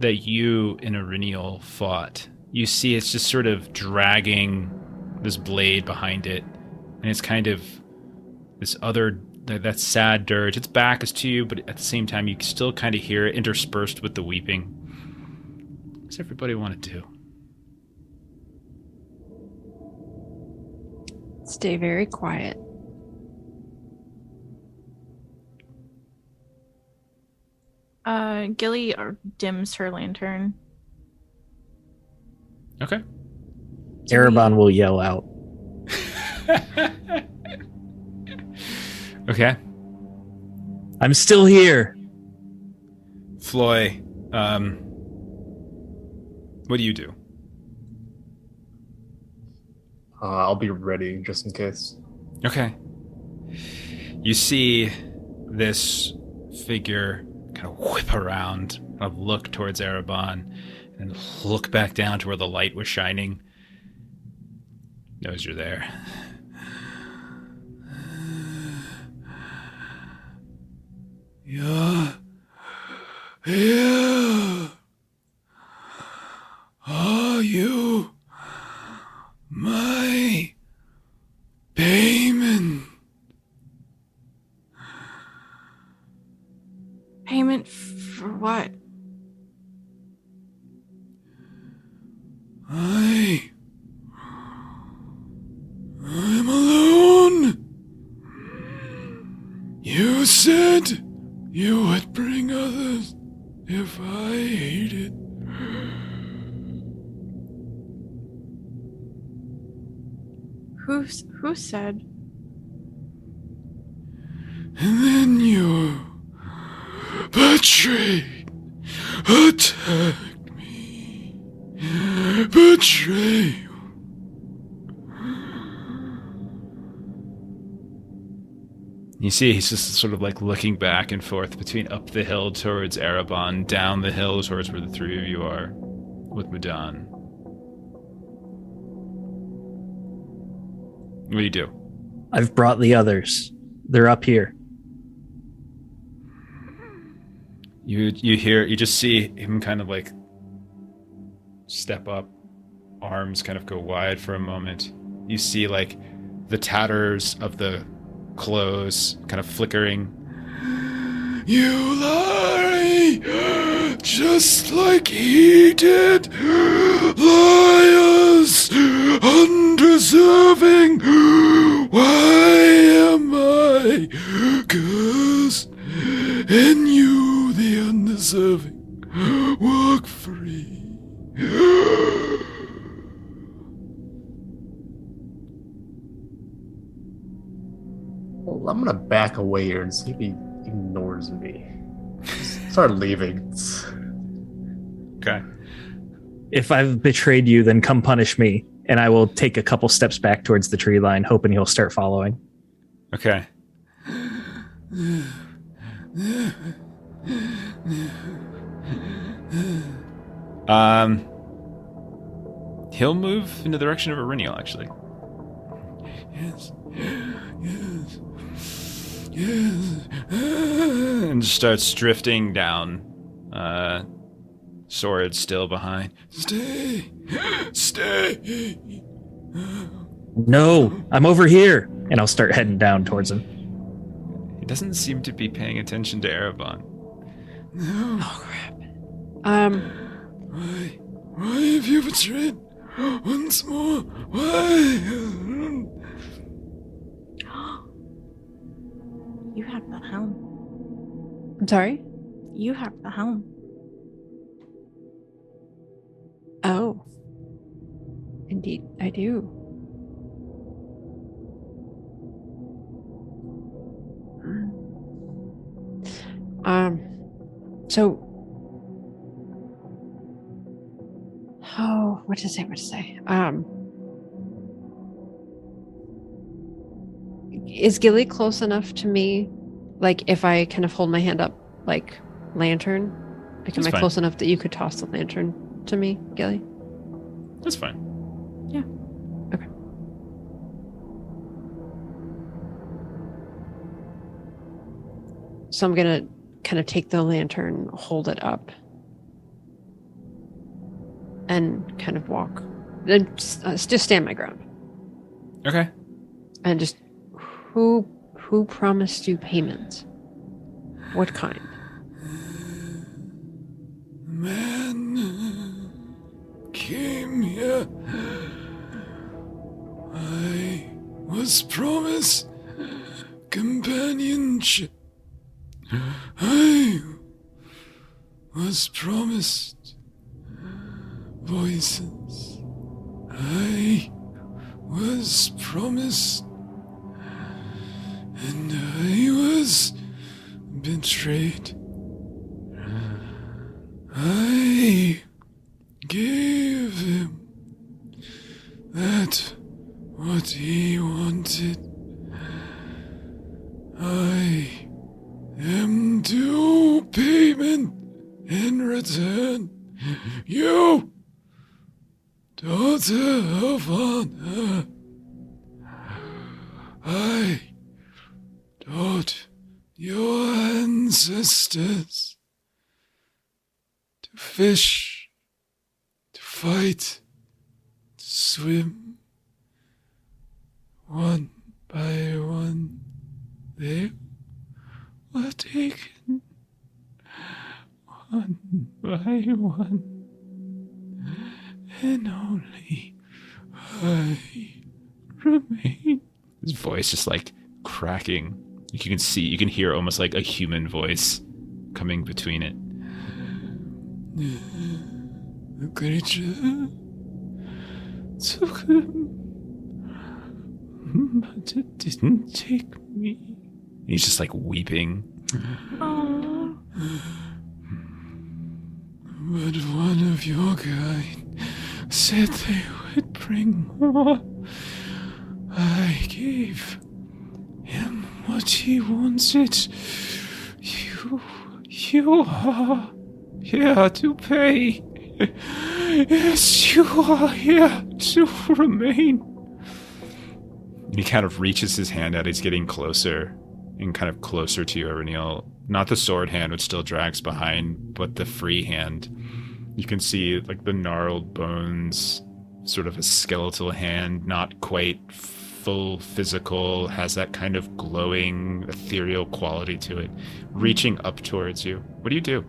that you and Irinial fought. You see it's just sort of dragging this blade behind it, and it's kind of this other, that sad dirge. Its back is to you, but at the same time you still kind of hear it interspersed with the weeping. What does everybody want to do? Stay very quiet. Gilly dims her lantern. Okay. Erebon will yell out. Okay. I'm still here. Floy, what do you do? I'll be ready just in case. Okay. You see this figure kind of whip around, kind of look towards Erebon, and look back down to where the light was shining. Knows you're there. You're here. Are you my payment? Payment for what? I'm alone. You said you would bring others if I hated. Who said? And then you betrayed, attacked me. Betrayal. You see, he's just sort of like looking back and forth between up the hill towards Erebon, down the hill towards where the three of you are, with Mudan. What do you do? I've brought the others. They're up here. You just see him kind of like step up, arms kind of go wide for a moment. You see like the tatters of the clothes kind of flickering. You lie, just like he did. Liars, undeserving. Why am I cursed? And you, the undeserving, walk free. Well, I'm gonna back away here and see if he ignores me. Start leaving. Okay. If I've betrayed you, then come punish me, and I will take a couple steps back towards the tree line, hoping he'll start following. Okay. He'll move in the direction of Irinial, actually. Yes. And just starts drifting down. Sword still behind. Stay. No, I'm over here, and I'll start heading down towards him. He doesn't seem to be paying attention to Erebon. No. Oh crap. Why have you betrayed once more? Why? You have the helm. I'm sorry? You have the helm. Indeed, I do. So, oh, what to say? Is Gilly close enough to me? Like, if I kind of hold my hand up, like lantern, like, am That's I fine. close enough that you could toss the lantern to me, Gilly? That's fine. Yeah. Okay. So I'm gonna kind of take the lantern, hold it up, and kind of walk. Then just stand my ground. Okay. And just who promised you payment? What kind? Man came here. I was promised companionship. I was promised voices. I was promised, and I was betrayed. I gave him that what he wanted. I am due payment in return. You, daughter of honor, I taught your ancestors to fish, to fight, to swim. One by one, they were taken. One by one, and only I remain. His voice just like cracking. You can hear almost like a human voice coming between it. The creature took them, but it didn't take me. He's just like weeping. Aww. But one of your kind said they would bring more. I gave him what he wanted. You are here to pay. Yes, you are here to remain. He kind of reaches his hand out. He's getting closer and kind of closer to you, Ereneal. Not the sword hand, which still drags behind, but the free hand. You can see like the gnarled bones, sort of a skeletal hand, not quite full physical, has that kind of glowing, ethereal quality to it, reaching up towards you. What do you do?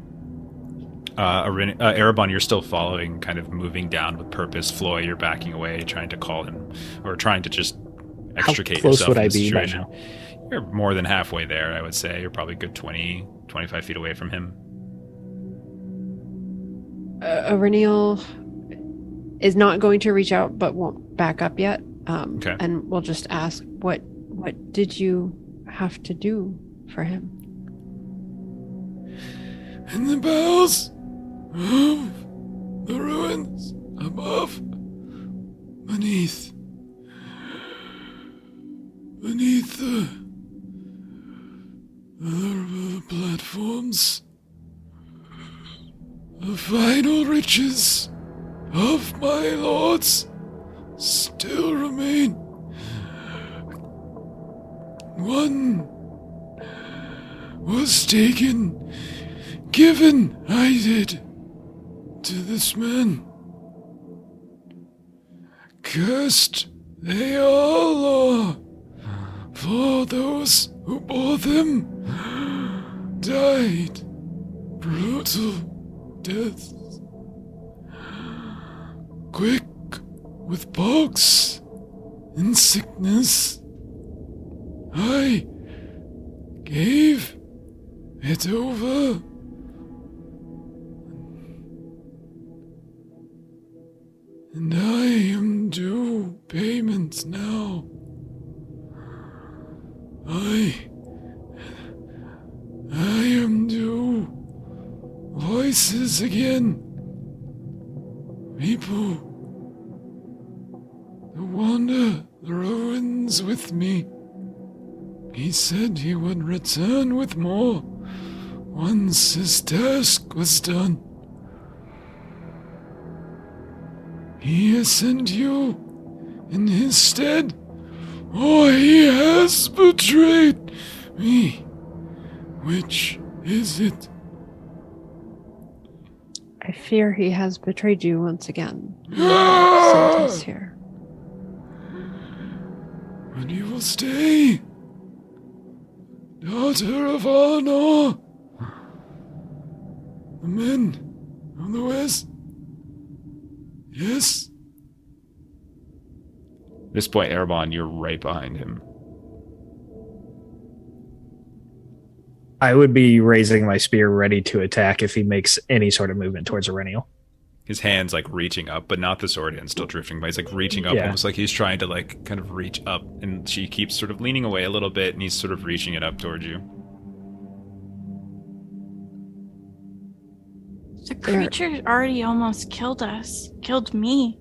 Erebon, you're still following, kind of moving down with purpose. Floy, you're backing away, trying to call him, or trying to just extricate How close yourself would from I the be by situation. now? You're more than halfway there, I would say. You're probably a good 20, 25 feet away from him. Ereneal is not going to reach out, but won't back up yet. Okay. And we'll just ask, what did you have to do for him? In the bowels of the ruins above, beneath the platforms, the final riches of my lords still remain. One was taken, given I did, to this man. Cursed they all are, for those who bore them died brutal deaths. Quick with bugs and sickness. I gave it over. And I am due payment now. I am due voices again. People who wander the ruins with me. He said he would return with more once his task was done. He has sent you in his stead, or he has betrayed me. Which is it? I fear he has betrayed you once again. Sent us here. But you will stay, daughter of Arnor. The men of the west. Yes. At this point, Erebon, you're right behind him. I would be raising my spear ready to attack if he makes any sort of movement towards Erennial. His hand's like reaching up, but not the sword hand still drifting, but he's like reaching up, Yeah. almost like he's trying to like kind of reach up, and she keeps sort of leaning away a little bit, and he's sort of reaching it up towards you. The creature already almost killed us. Killed me.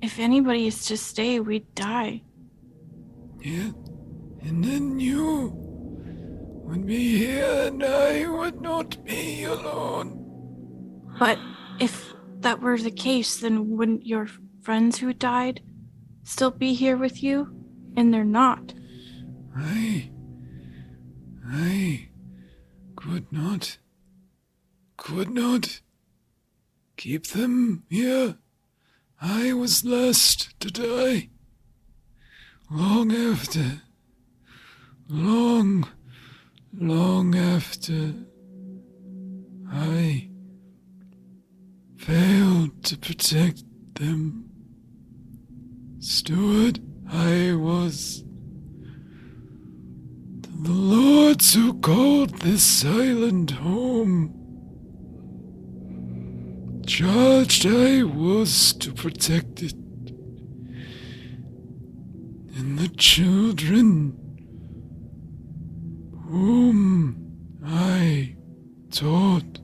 If anybody is to stay, we'd die. Yeah. And then you would be here and I would not be alone. But if that were the case, then wouldn't your friends who died still be here with you? And they're not. I could not keep them here. I was last to die. Long after, long after I failed to protect them. Steward, I was. The lords who called this island home. Charged I was to protect it. And the children whom I taught.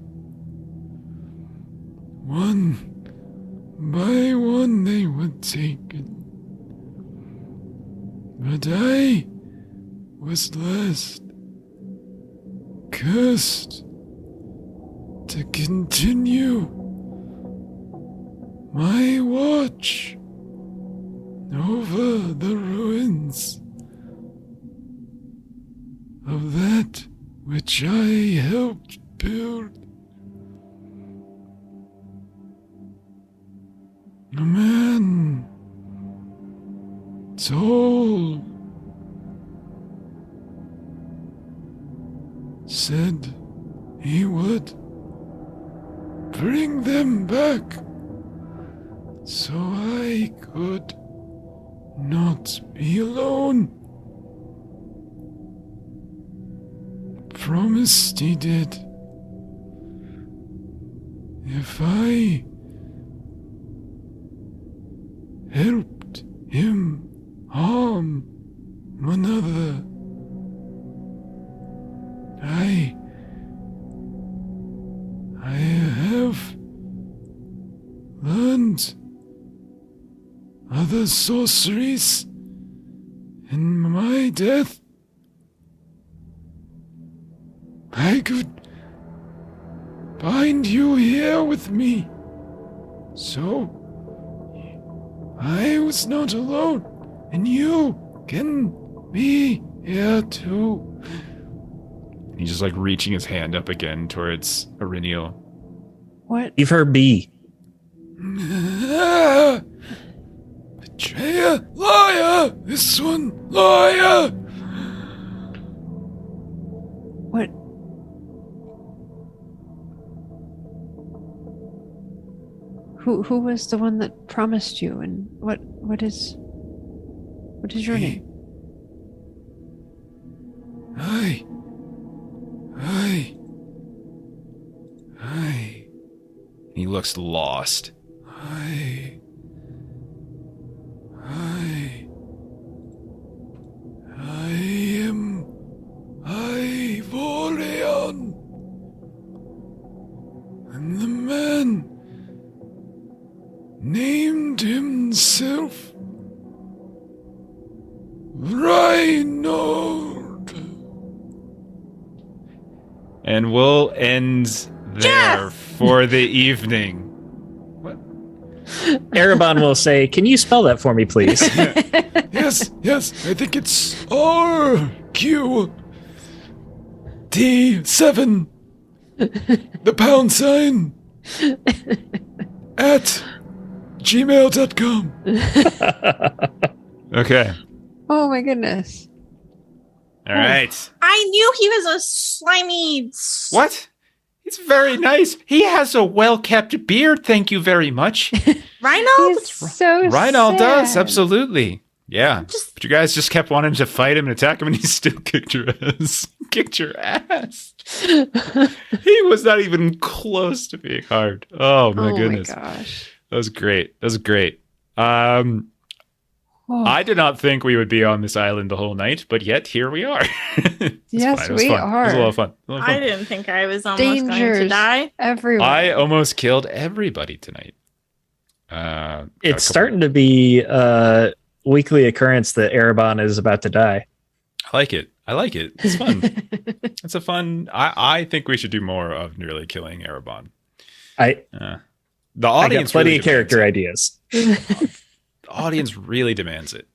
One by one they were taken. But I was last, cursed to continue my watch over the ruins of that which I helped build. A man, tall, said he would bring them back so I could not be alone. Promised he did. If I helped him harm another, I have learned other sorceries in my death. I could bind you here with me, so I was not alone, and you can be here too. He's just like reaching his hand up again towards Erennial. What? Leave her be. Betrayer! Liar! This one! Liar! What? Who was the one that promised you, and what is your name? I. He looks lost. And the man named himself Reinhold. And we'll end there for the evening. Erebon will say, "Can you spell that for me, please?" Yes, I think it's RQT7, the pound sign, at gmail.com. Okay. Oh my goodness. All right. I knew he was a slimy. What? He's very nice. He has a well-kept beard. Thank you very much. Reinhold? He's so Reinhold does, sad. absolutely. Yeah. Just- But you guys just kept wanting to fight him and attack him, and he still kicked your ass. Kicked your ass. He was not even close to being hard. Oh my goodness. Oh my gosh. That was great. Oh. I did not think we would be on this island the whole night, but yet here we are. Yes, It was we fun. It was a lot are. of fun. I didn't think I was almost going to Dangers. die. Everyone. I almost killed everybody tonight. Got a It's couple- starting to be a weekly occurrence that Erebon is about to die. I like it. It's fun. It's a fun. I think we should do more of nearly killing Erebon. I The got audience plenty really of character demands ideas. it. The audience really demands it.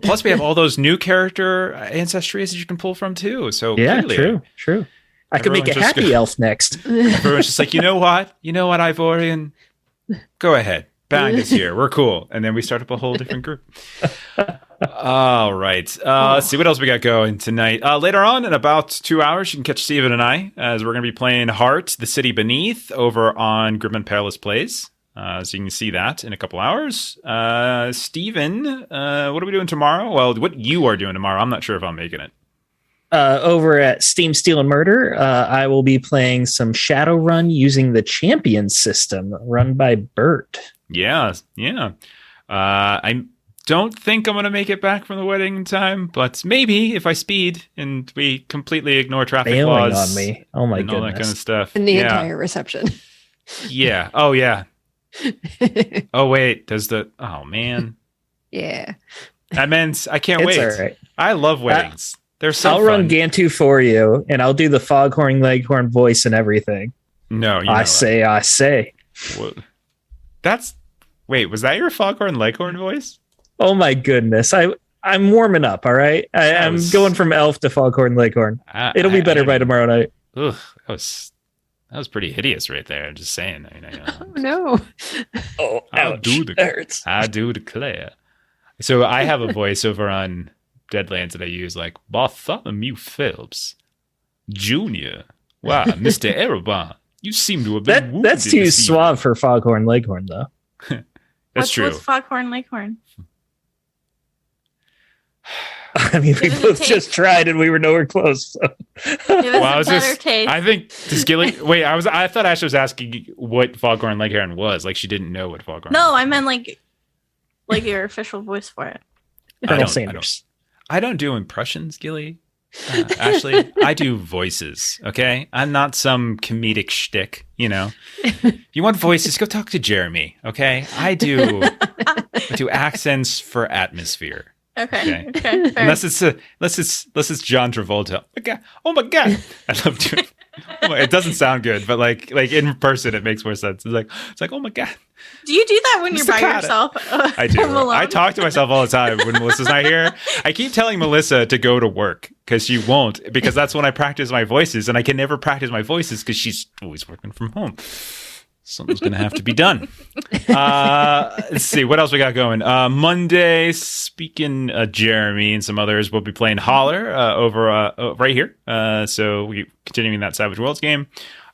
Plus, we have all those new character ancestries that you can pull from too. So Yeah, clearly, true. I could make a Everyone's just happy go- elf next. everyone's just like, you know what, Ivorian, go ahead, bang is here. We're cool, and then we start up a whole different group. All right. Let's see what else we got going tonight. Later on, in about 2 hours, you can catch Steven and I as we're going to be playing Heart, the City Beneath, over on Grim and Perilous Plays. So you can see that in a couple hours. Steven, what are we doing tomorrow? Well, what you are doing tomorrow, I'm not sure if I'm making it. Over at Steam, Steel, and Murder, I will be playing some Shadowrun using the Champion system run by Bert. Yeah. I don't think I'm going to make it back from the wedding in time, but maybe if I speed and we completely ignore traffic Bailing laws on me. Oh my and all that kind of goodness. stuff. In the yeah. entire reception. Yeah. Oh, yeah. Oh, wait. Oh, man. Yeah. That means I can't It's wait. all right. I love weddings. They're so I'll fun. run Gantu for you, and I'll do the Foghorn Leghorn voice and everything. No, you know I that. say. Wait, was that your Foghorn Leghorn voice? Oh my goodness. I'm warming up, all right? I'm was- going from elf to Foghorn Leghorn. It'll be better by tomorrow night. Ugh, that was pretty hideous right there. Just saying. Oh no. Oh, I'll ouch. do the- That hurts. I do declare. So I have a voice over on Deadlands that I use, like Bartholomew Phelps Jr. Wow, Mr. Erebon, you seem to have been wounded That's too this evening." suave for Foghorn Leghorn, though. That's What's true. with Foghorn Leghorn? I mean, we Give it a both taste. just tried and we were nowhere close. So. Give us Well, I a was better just- taste. I think does Gilly. Wait, I thought Ashley was asking what Foghorn Leghorn was. Like she didn't know what Foghorn. No, I meant like your official voice for it. Colonel don't- Sanders. I don't do impressions, Gilly. Ashley, I do voices. Okay, I'm not some comedic shtick. If you want voices, go talk to Jeremy. Okay, I do accents for atmosphere. Okay. Okay. Okay. Fair. Unless it's John Travolta. Oh my god! I love doing. It doesn't sound good, but like in person, it makes more sense. It's like oh my god. Do you do that when you're Mr. by Carter. yourself? I do. Alone? I talk to myself all the time when Melissa's not here. I keep telling Melissa to go to work because she won't, because that's when I practice my voices, and I can never practice my voices because she's always working from home. Something's going to have to be done. Let's see. What else we got going? Monday, speaking of Jeremy and some others, we'll be playing Holler over right here. So we continuing that Savage Worlds game.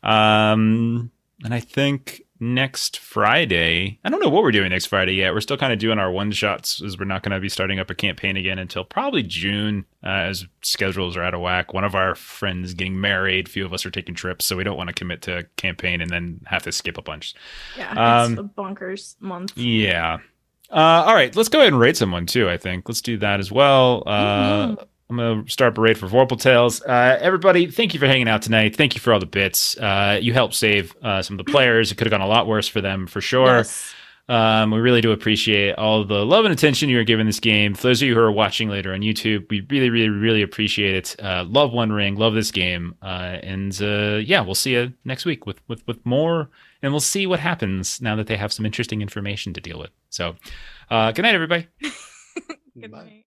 And I think next Friday, I don't know what we're doing next Friday yet. We're still kind of doing our one-shots as we're not going to be starting up a campaign again until probably June as schedules are out of whack. One of our friends getting married. A few of us are taking trips, so we don't want to commit to a campaign and then have to skip a bunch. Yeah, it's a bonkers month. Yeah. All right, let's go ahead and rate someone too, I think. Let's do that as well. I'm gonna start Parade for Vorpal Tales. Everybody, thank you for hanging out tonight. Thank you for all the bits. You helped save some of the players. It could have gone a lot worse for them, for sure. Yes. We really do appreciate all the love and attention you're giving this game. For those of you who are watching later on YouTube, we really, really, really appreciate it. Love One Ring, love this game, and we'll see you next week with more, and we'll see what happens now that they have some interesting information to deal with. So, good night, everybody. Good Bye. night.